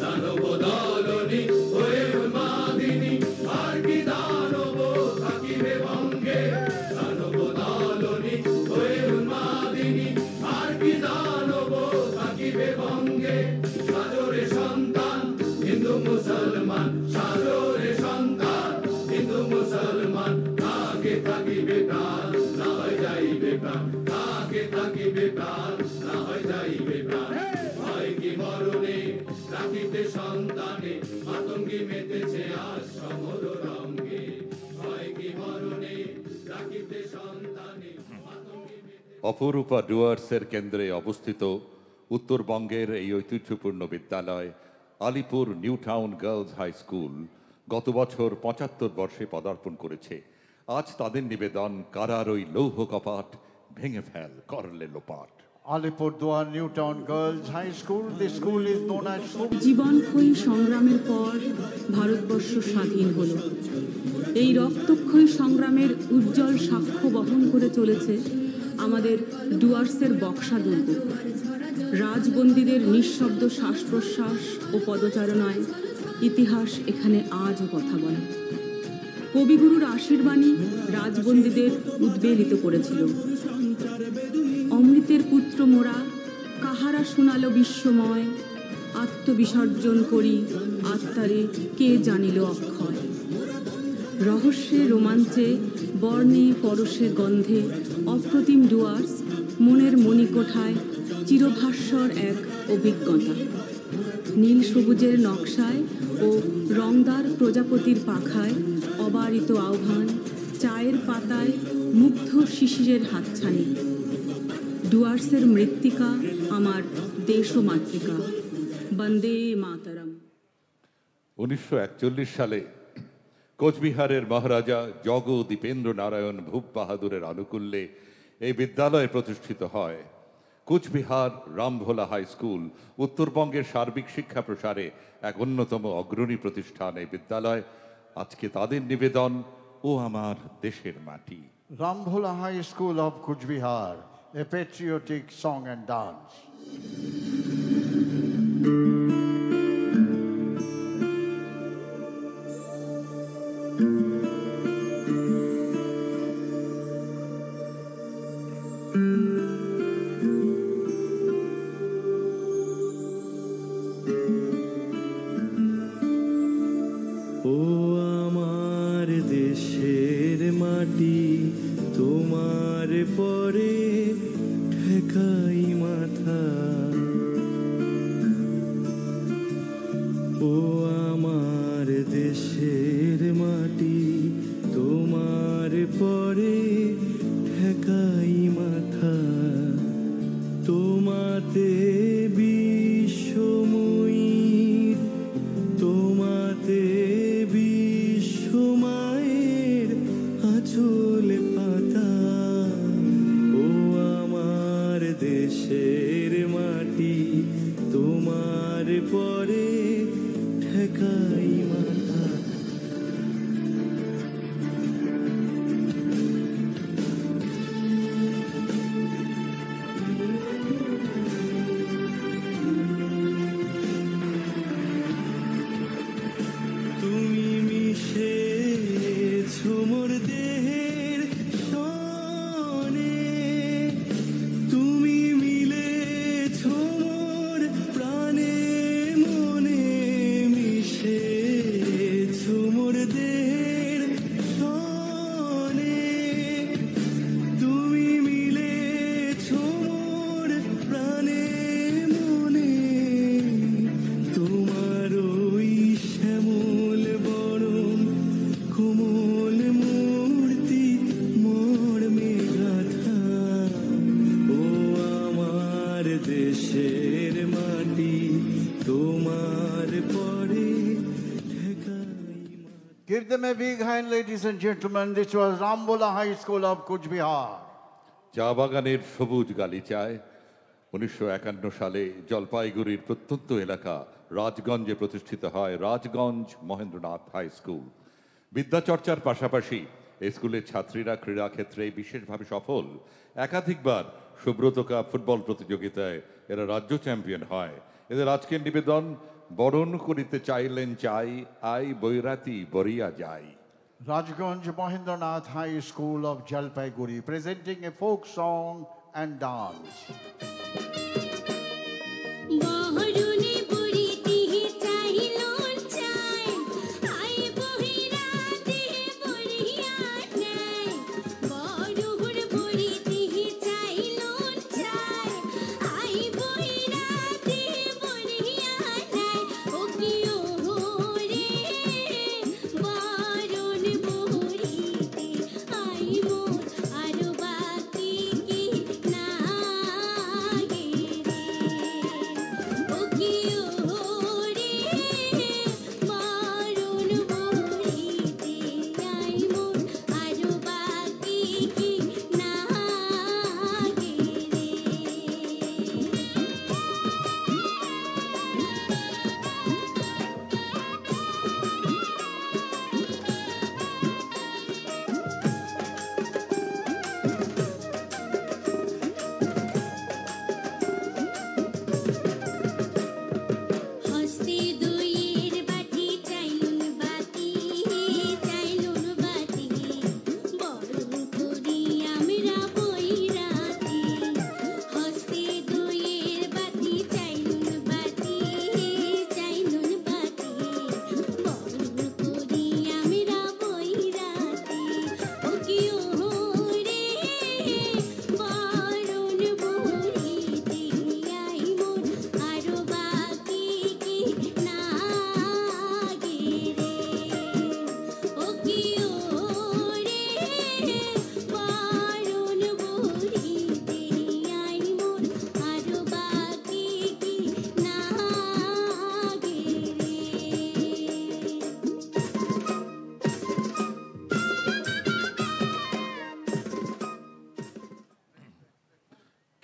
দানব দলনি হয়ে উন্মাদিনী, আর কি দানব থাকিবে বঙ্গে। দানব দলনি হয়ে উন্মাদিনী, আর কি দানব থাকিবে বঙ্গে। সাজরে সন্তান হিন্দু মুসলমান, সাজরে সন্তান হিন্দু মুসলমান। তাকে থাকিবে প্রাণ না হয় যাইবে প্রাণ, তাকে থাকিবে প্রাণ না হয় যাইবে প্রাণ। ভয় কি মরণে রাখিতে সন্তানে মাতঙ্গী মেতেছে আজ সমর রঙ্গে। ভয় কি মরণে রাখিতে সন্তানে মাতঙ্গী মেতেছে। অপরূপা ডুয়ার্সের কেন্দ্রে অবস্থিত উত্তরবঙ্গের এই ঐতিহ্যপূর্ণ বিদ্যালয় Alipore new town girls high school গত বছর ৭৫ বর্ষে পদার্পণ করেছে। আজ তাদের নিবেদন কারার ওই লৌহ কপাট ভেঙে ফেল করলে লোপাট। Alipurduar New Town Girls High School. The school is known as জীবনক্ষয়ী সংগ্রামের পর ভারতবর্ষ স্বাধীন হলো। এই রক্তক্ষয়ী সংগ্রামের উজ্জ্বল সাক্ষ্য বহন করে চলেছে আমাদের ডুয়ার্সের বক্সা দুর্গ। রাজবন্দীদের নিঃশব্দ শ্বাস প্রশ্বাস ও পদচারণায় ইতিহাস এখানে আজও কথা বলে। কবিগুরুর আশীর্বাণী রাজবন্দীদের উদ্বেলিত করেছিল। অমৃতের পুত্র মোরা কাহারা শোনালো বিশ্বময়, আত্মবিসর্জন করি আত্মারে কে জানিল অক্ষয়। রহস্যে রোমাঞ্চে বর্ণে পরশে গন্ধে অপ্রতিম ডুয়ার্স মনের মণিকোঠায় চিরভাস্বর এক অভিজ্ঞতা। নীল সবুজের নকশায় ও রংদার প্রজাপতির পাখায় অবারিত আহ্বান, চায়ের পাতায় মুগ্ধ শিশিরের হাতছানি। ডুয়ার্সের মৃত্তিকা আমার দেশ ও মাতৃকা। বন্দে মাতরম। 1941 সালে কোচবিহারের মহারাজা জগ দীপেন্দ্র নারায়ণ ভূপ বাহাদুরের আনুকূল্যে এই বিদ্যালয় প্রতিষ্ঠিত হয়। কোচবিহার রামভোলা হাই স্কুল উত্তরবঙ্গের সার্বিক শিক্ষা প্রসারে এক অন্যতম অগ্রণী প্রতিষ্ঠান। এই বিদ্যালয় আজকে তাদের নিবেদন ও আমার দেশের মাটি। Rambhola High School of Kuch Bihar, a patriotic song and dance. ও আমার দেশের মাটি, তোমার পরে ঠেকাই মাথা। ও আমার দেশের মাটি, তোমার পরে ঠেকাই মাথা। তোমাতে বিশ্বময়ীর, তোমাতে বিশ্বমায়ের আঁচল পাতা। ও আমার দেশের মাটি, তোমার পরে ঠেকাই মাথা। তুমি মিশেছো মোর দেহের সনে, তুমি মিলেছো মোর প্রাণে মনে। মিশেছো মোর দেহের সনে, তুমি মিলেছো মোর প্রাণে মনে। তোমার ওই শ্যামল বরণ কোমল মূর্তি মর্মে গাথা। ও আমার দেশের মাটি, তোমার পরে ঠেকাই। Give them a big hand, ladies and gentlemen. This was Rambhola High School of Kuch Bihar. চা বাগানের সবুজ গালিচায় 1951 সালে জলপাইগুড়ির প্রত্যন্ত এলাকা রাজগঞ্জে প্রতিষ্ঠিত হয় রাজগঞ্জ মহেন্দ্রনাথ হাই স্কুল। বিদ্যাচর্চার পাশাপাশি এই স্কুলের ছাত্রীরা ক্রীড়াক্ষেত্রে বিশেষভাবে সফল। একাধিকবার সুব্রত কাপ ফুটবল প্রতিযোগিতায় এরা রাজ্য চ্যাম্পিয়ন হয়। এদের আজকের নিবেদন বরণ করিতে চাইলেন চাই, আই বৈরাতি বরিয়া যাই। Rajganj Mahendranath High School of Jalpaiguri presenting a folk song and dance. বহরুনি বুড়িতি চাইলন চাই, আই বহিরাতে বরিয়া নাই। বড়ুর বুড়িতি চাইলন চাই, আই বহিরাতে বরিয়া নাই। ও কি ও রে বরণ বুড়িতে আই মোর আরো বাকি কি নাই।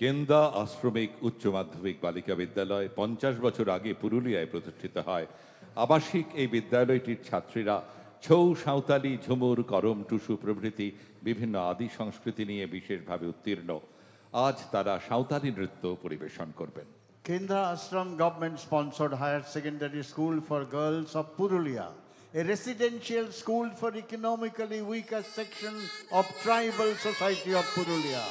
কেন্দা আশ্রমিক উচ্চ মাধ্যমিক বালিকা বিদ্যালয় 50 বছর আগে পুরুলিয়ায় প্রতিষ্ঠিত হয়। আবাসিক এই বিদ্যালয়টির ছাত্রীরা ছৌ, সাঁওতালি, ঝুমুর, করম, টুসু প্রভৃতি বিভিন্ন আদি সংস্কৃতি নিয়ে বিশেষভাবে উত্তীর্ণ। আজ তারা সাঁওতালি নৃত্য পরিবেশন করবেন। Kendra Ashram government sponsored higher secondary school for girls of Purulia, a residential school for economically weaker section of tribal society of Purulia.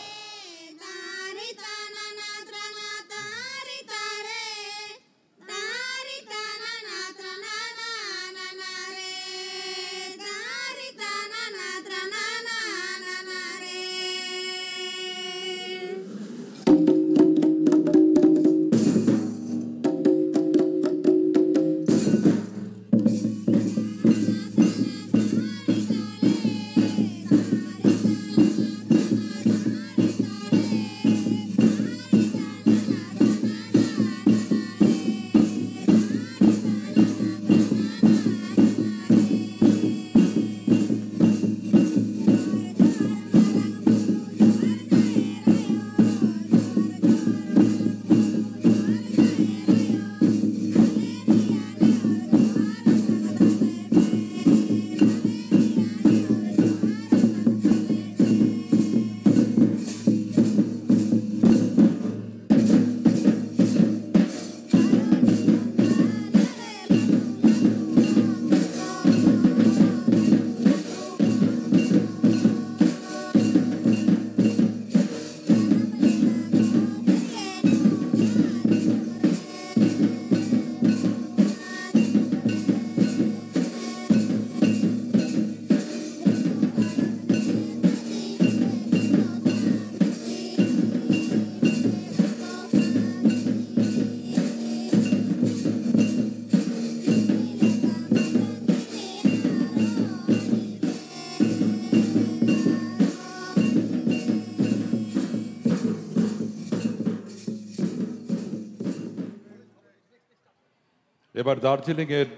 এবার দার্জিলিংয়ের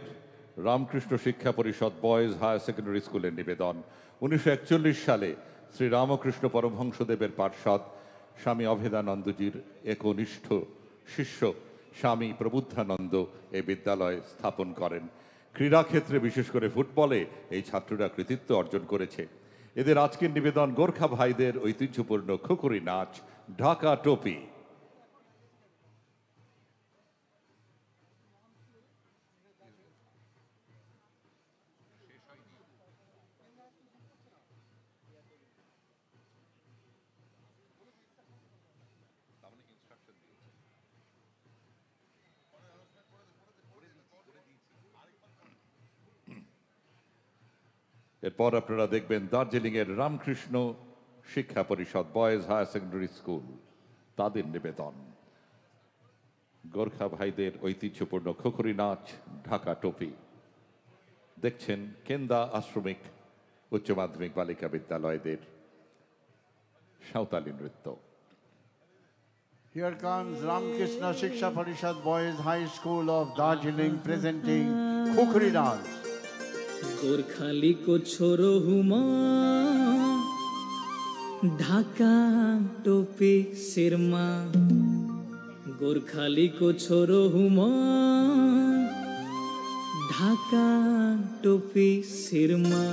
রামকৃষ্ণ শিক্ষা পরিষদ বয়েজ হায়ার সেকেন্ডারি স্কুলের নিবেদন। 1941 সালে শ্রী রামকৃষ্ণ পরমহংসদেবের পার্ষদ স্বামী অভেদানন্দজির একনিষ্ঠ শিষ্য স্বামী প্রবুদ্ধানন্দ এই বিদ্যালয় স্থাপন করেন। ক্রীড়াক্ষেত্রে বিশেষ করে ফুটবলে এই ছাত্ররা কৃতিত্ব অর্জন করেছে। এদের আজকের নিবেদন গোর্খা ভাইদের ঐতিহ্যপূর্ণ খুকুরি নাচ, ঢাকা টোপি। এরপর আপনারা দেখবেন দার্জিলিংয়ের রামকৃষ্ণ শিক্ষা পরিষদ বয়েজ হায়ার সেকেন্ডারি স্কুল, তাদের নিবেদন গোর্খা ভাইদের ঐতিহ্যপূর্ণ খুকুরি নাচ, ঢাকা টোপি। দেখছেন কেন্দা আশ্রমিক উচ্চ মাধ্যমিক বালিকা বিদ্যালয়দের সাঁওতালি নৃত্য। Here comes Ramkrishna Shiksha Parishad Boys High School of Darjeeling presenting Khukri dance. Gorkhali को छोरो हुमा, ढाका टोपी सिरमा। गोरखाली को छोरो हुमा, ढाका टोपी सिरमा।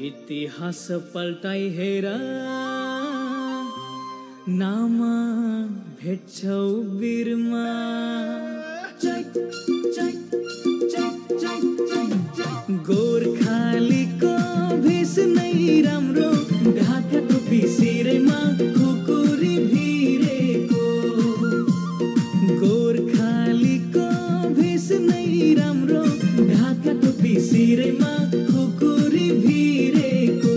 इतिहास पलटाई हेरा, नामा भेट्छौ बिरमा। गोर्खालीको भेष नै राम्रो, ढाका टोपी सिरैमा खुकुरी भिरेको। गोर्खालीको भेष नै राम्रो, ढाका टोपी सिरैमा खुकुरी भिरेको।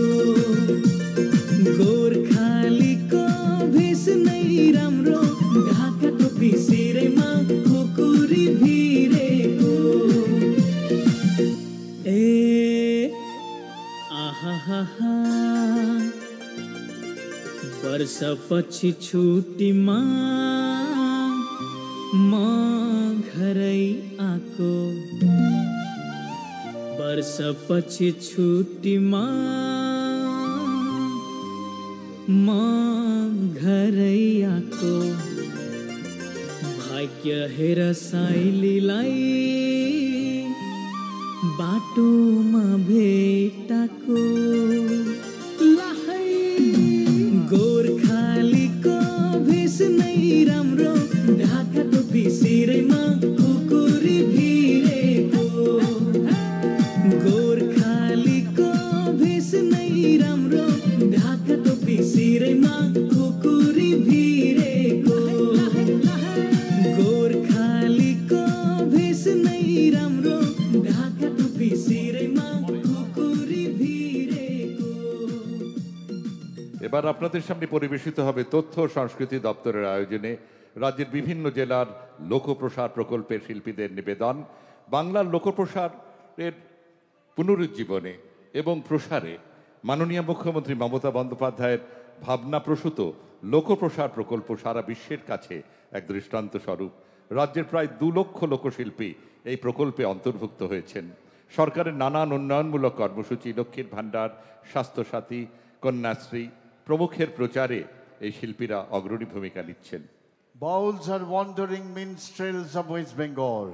गोर्खालीको भेष नै राम्रो, ढाका टोपी सिरैमा खुकुरी भिरेको। आहा वर्षपछि छुट्टीमा म घरै आको। वर्षपछि छुट्टीमा म घरै आको भाग्य हेर साइलीलाई बाटोमा भेटाको गोर्खालीको भेष नै राम्रो ढाका टोपी सिरैमा खुकुरी भिरेको गोर्खालीको भेष नै राम्रो ढाका टोपी सिरैमा खुकुरी भिरेको गोर्खालीको भेष नै राम्रो ढाका टोपी सिरैमा खुकुरी भिरेको। এবার আপনাদের সামনে পরিবেশিত হবে তথ্য ও সংস্কৃতি দপ্তরের আয়োজনে রাজ্যের বিভিন্ন জেলার লোকপ্রসার প্রকল্পের শিল্পীদের নিবেদন বাংলার লোকপ্রসারের পুনরুজ্জীবনে এবং প্রসারে মাননীয় মুখ্যমন্ত্রী মমতা বন্দ্যোপাধ্যায়ের ভাবনাপ্রসূত লোকপ্রসার প্রকল্প সারা বিশ্বের কাছে এক দৃষ্টান্ত স্বরূপ। রাজ্যের প্রায় 2 লক্ষ লোকশিল্পী এই প্রকল্পে অন্তর্ভুক্ত হয়েছেন। সরকারের নানান উন্নয়নমূলক কর্মসূচি লক্ষ্মীর ভাণ্ডার স্বাস্থ্যসাথী কন্যাশ্রী প্রমুখের প্রচারে এই শিল্পীরা অগ্রণী ভূমিকা নিচ্ছেন। Bowls are wandering minstrels of West Bengal.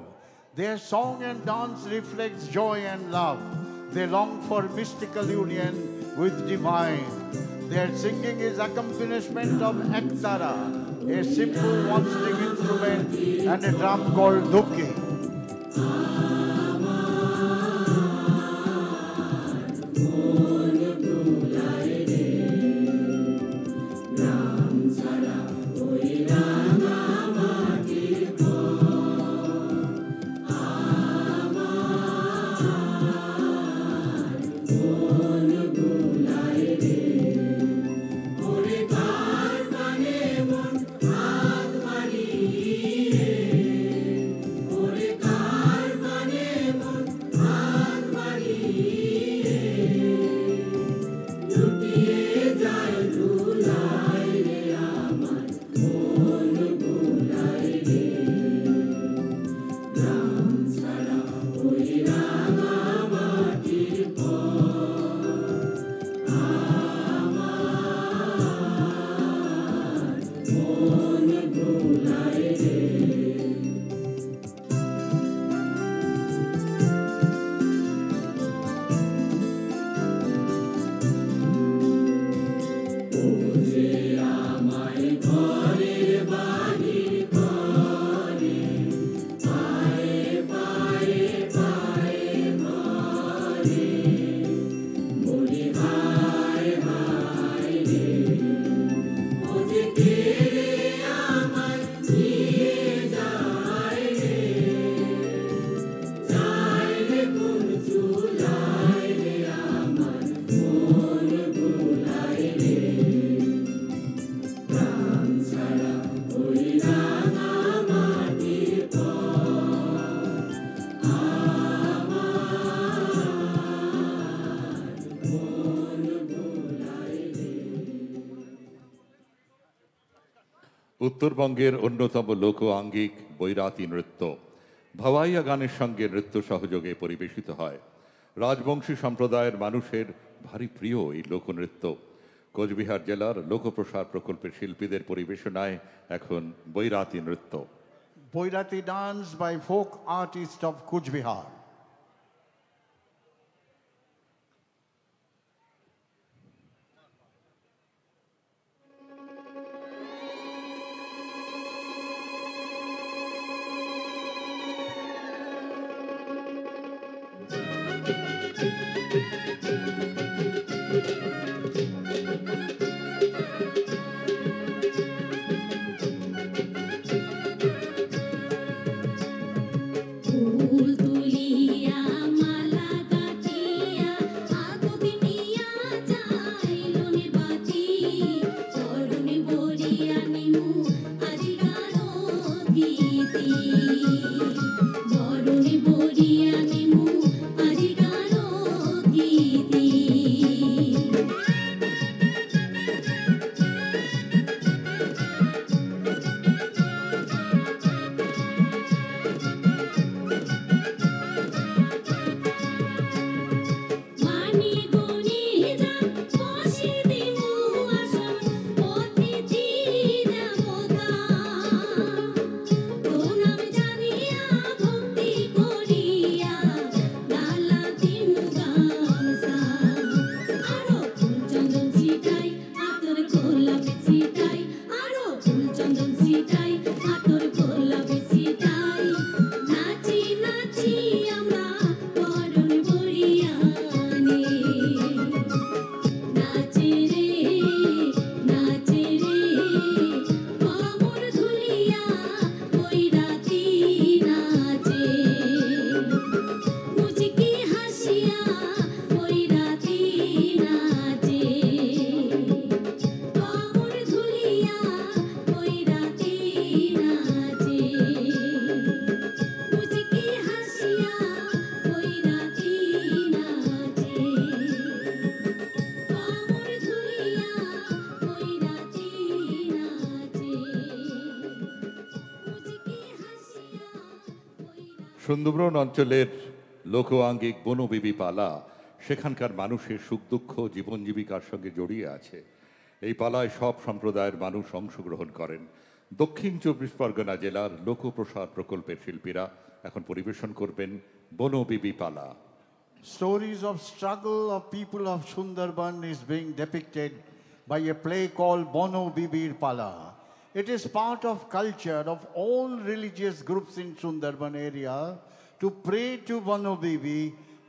Their song and dance reflects joy and love. They long for mystical union with divine. Their singing is accompaniment of ektara, a simple one-string instrument, and a drum called dubki. উত্তরবঙ্গের অন্যতম লোক আঙ্গিক বৈরাতি নৃত্য ভাওয়াইয়া গানের সঙ্গে নৃত্য সহযোগে পরিবেশিত হয়। রাজবংশী সম্প্রদায়ের মানুষের ভারী প্রিয় এই লোকনৃত্য। কোচবিহার জেলার লোকপ্রসার প্রকল্পের শিল্পীদের পরিবেশনায় এখন বৈরাতি নৃত্য। Boirati dance by folk artists of Kuch Bihar. ফুল তুলিয়া অতিথি সুন্দরবন অঞ্চলের লোকআঙ্গিক বনবিবি পালা সেখানকার মানুষের সুখ দুঃখ জীবন জীবিকার সঙ্গে জড়িয়ে আছে। এই পালায় সব সম্প্রদায়ের মানুষ অংশগ্রহণ করেন। দক্ষিণ ২৪ পরগনা জেলার লোকপ্রসার প্রকল্পের শিল্পীরা এখন পরিবেশন করবেন বনবিবি পালা। Stories of struggle of people of Sundarban is being depicted by a play called Bono Bibir Pala. It is part of culture of all religious groups in Sundarban area to pray to Bono Bibi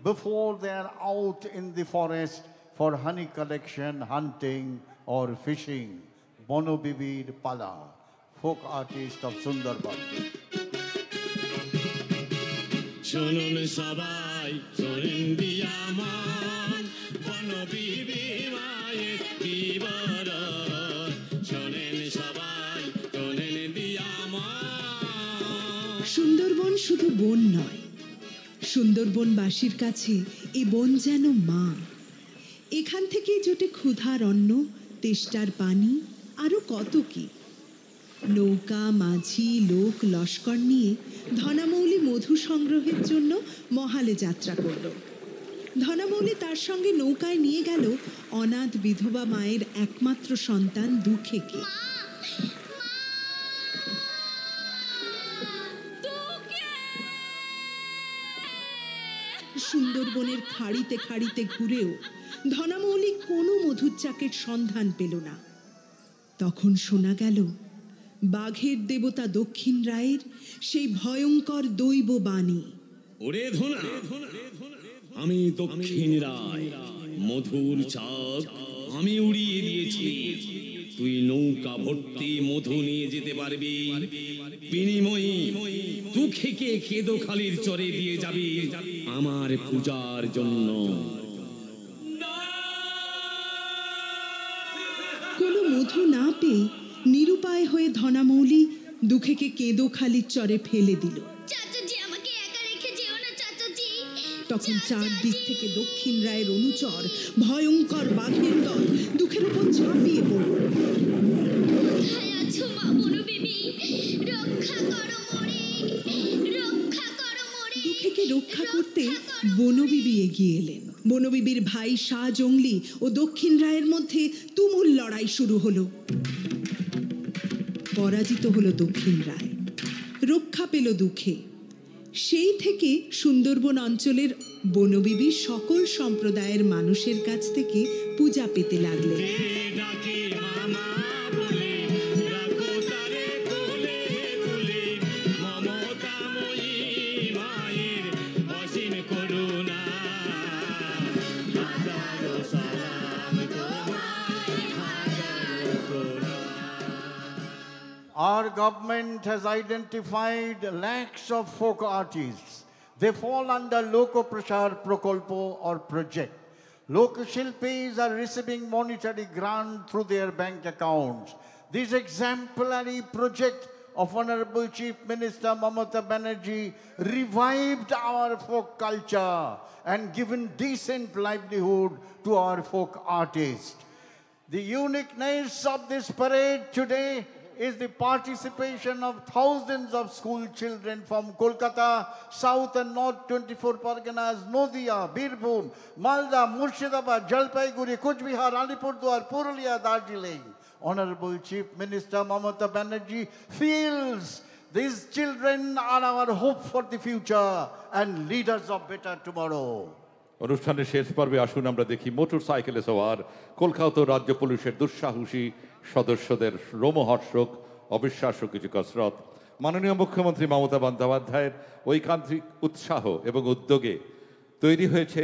before they are out in the forest for honey collection, hunting or fishing. Bono Bibir Pala, folk artist of Sundarban. শুনুন সবাই শোনেন দিয়ামান বনবিবি মায়ের কি বরণ শোনেন সবাই শোনেন দিয়ামান। সুন্দরবন শুধু বন নয়, সুন্দরবনবাসীর কাছে এ বন যেন মা। এখান থেকেই জোটে ক্ষুধার অন্ন, তেষ্টার পানি, আরো কত কি। নৌকা, মাঝি, লোক, লস্কর নিয়ে ধনামৌলি মধু সংগ্রহের জন্য মহালে যাত্রা করল। ধনামৌলি তার সঙ্গে নৌকায় নিয়ে গেল অনাথ বিধবা মায়ের একমাত্র সন্তান দুঃখেকে। সুন্দরবনের খাড়িতে খাড়িতে ঘুরেও ধনামৌলি কোনো মধুর চাকের সন্ধান পেল না। তখন শোনা গেল বাঘের দেবতা দক্ষিণ রায়ের সেই ভয়ঙ্কর দৈব বাণী। ওরে ধনা, আমি দক্ষিণ রায়, মধুর চাক আমি উড়িয়ে দিয়েছি। তুই নৌকা ভর্তি মধু নিয়ে যেতে পারবি, বিনিময়ে দুঃখেকে কেদোখালির চরে দিয়ে যাবি আমার পূজার জন্য। কোনো মধু না পেয়ে নিরুপায় হয়ে ধনামৌলি দুঃখেকে কেঁদোখালির চরে ফেলে দিল। তখন চারদিক থেকে দক্ষিণ রায়ের অনুচর ভয়ঙ্কর বাঘের দল দুঃখের উপর ঝাঁপিয়ে পড়ল। দুঃখেকে রক্ষা করতে বনবিবি এগিয়ে এলেন। বনবিবির ভাই শাহ জংলি ও দক্ষিণ রায়ের মধ্যে তুমুল লড়াই শুরু হলো। পরাজিত হলো দক্ষিণ রায়, রক্ষা পেল দুঃখে। সেই থেকে সুন্দরবন অঞ্চলের বনবিবি সকল সম্প্রদায়ের মানুষের কাছ থেকে পূজা পেতে লাগলেন। Our government has identified lakhs of folk artists. They fall under Lokoprashar Prokolpo or project. Lokashilpis are receiving monetary grant through their bank accounts. This exemplary project of Honorable Chief Minister Mamata Banerjee revived our folk culture and given decent livelihood to our folk artists. The uniqueness of this parade today is the participation of thousands of school children from Kolkata, South and North 24 Parganas, Nodia, Birbhum, Malda, Murshidabad, Jalpaiguri, Kuch Bihar, Alipurduar, Purulia, Darjeeling. Honorable Chief Minister Mamata Banerjee feels these children are our hope for the future and leaders of better tomorrow. অনুষ্ঠানের শেষ পর্বে আসুন আমরা দেখি মোটর সাইকেলে সওয়ার কলকাতা রাজ্য পুলিশের দুঃসাহসী সদস্যদের রোমহর্ষক অবিশ্বাস্য কিছু কসরত। মাননীয় মুখ্যমন্ত্রী মমতা বন্দ্যোপাধ্যায়ের ঐকান্তিক উৎসাহ এবং উদ্যোগে তৈরি হয়েছে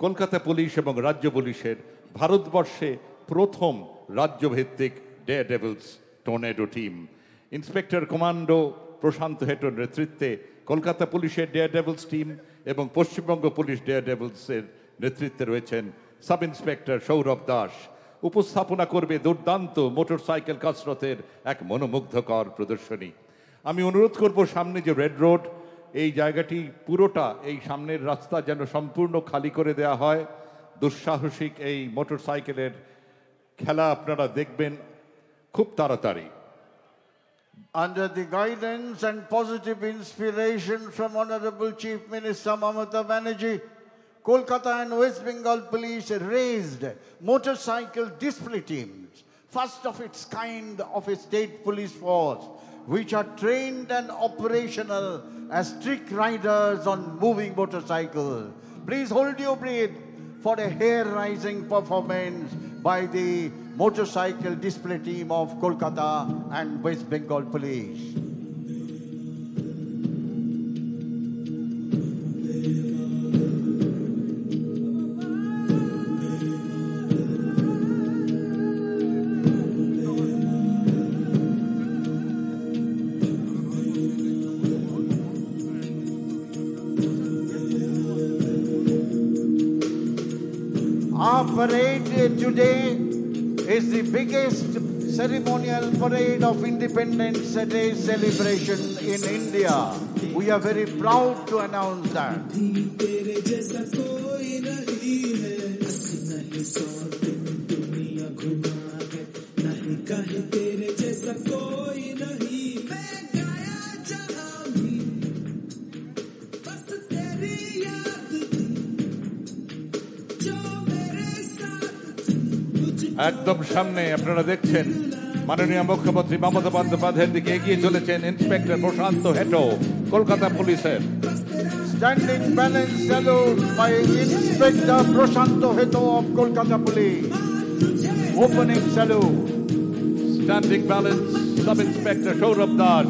কলকাতা পুলিশ এবং রাজ্য পুলিশের ভারতবর্ষে প্রথম রাজ্যভিত্তিক dare devils tornado team. Inspector commando Prashanta Hetor নেতৃত্বে কলকাতা পুলিশের ডেয়ার ডেভিলস টিম এবং পশ্চিমবঙ্গ পুলিশ ডেয়ার ডেভিলসের নেতৃত্বে রয়েছেন সাব ইন্সপেক্টর সৌরভ দাস। উপস্থাপনা করবে দুর্দান্ত মোটরসাইকেল কসরতের এক মনোমুগ্ধকর প্রদর্শনী। আমি অনুরোধ করব সামনে যে রেড রোড, এই জায়গাটি পুরোটা, এই সামনের রাস্তা যেন সম্পূর্ণ খালি করে দেয়া হয়। দুঃসাহসিক এই মোটরসাইকেলের খেলা আপনারা দেখবেন খুব তাড়াতাড়ি। Under the guidance and positive inspiration from Honorable Chief Minister Mamata Banerjee, Kolkata and West Bengal Police raised motorcycle display teams, first of its kind of a state police force, which are trained and operational as trick riders on moving motorcycles. Please hold your breath for a hair-raising performance by the motorcycle display team of Kolkata and West Bengal Police. Our parade today is the biggest ceremonial parade of Independence Day celebration in India. We are very proud to announce that. একদম সামনে আপনারা দেখছেন মাননীয় মুখ্যমন্ত্রী মমতা বন্দ্যোপাধ্যায়ের দিকে এগিয়ে চলেছেন ইন্সপেক্টর প্রশান্ত হেটো কলকাতা পুলিশের। Standing balance salute by Inspector Prashanto Heto of Kolkata Police. Opening salute. Standing balance Sub-Inspector Saurabh Das,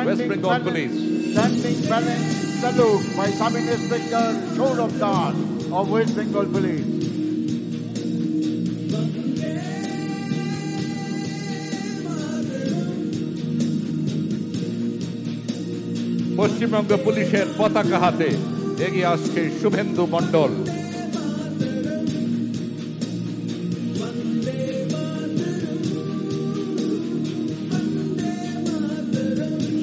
West Bengal Police. Standing balance salute by Sub-Inspector Saurabh Das of West Bengal Police. Paschimbanga পুলিশের পতাকা হাতে এগিয়ে আসছে শুভেন্দু মণ্ডল।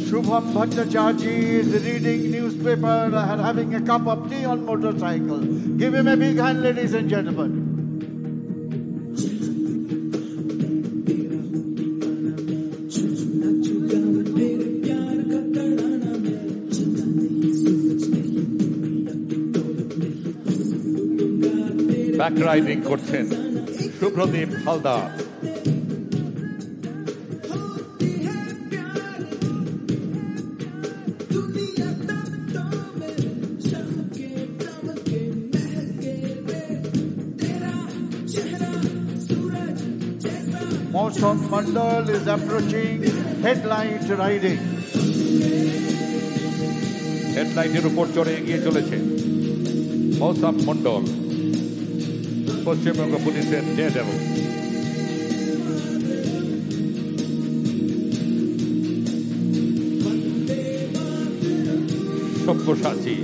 Shubham Bhattacharjee is reading newspaper and having a cup of tea on motorcycle. Give him a big hand, ladies and gentlemen. Back riding করছেন Subhradeep Haldar. Mosam Mandal is approaching headlight riding. হেডলাইটের উপর চড়ে এগিয়ে চলেছে মৌসাম মণ্ডল, পশ্চিমবঙ্গ পুলিশের ডেয়ারডেভিল। সব্যসাচী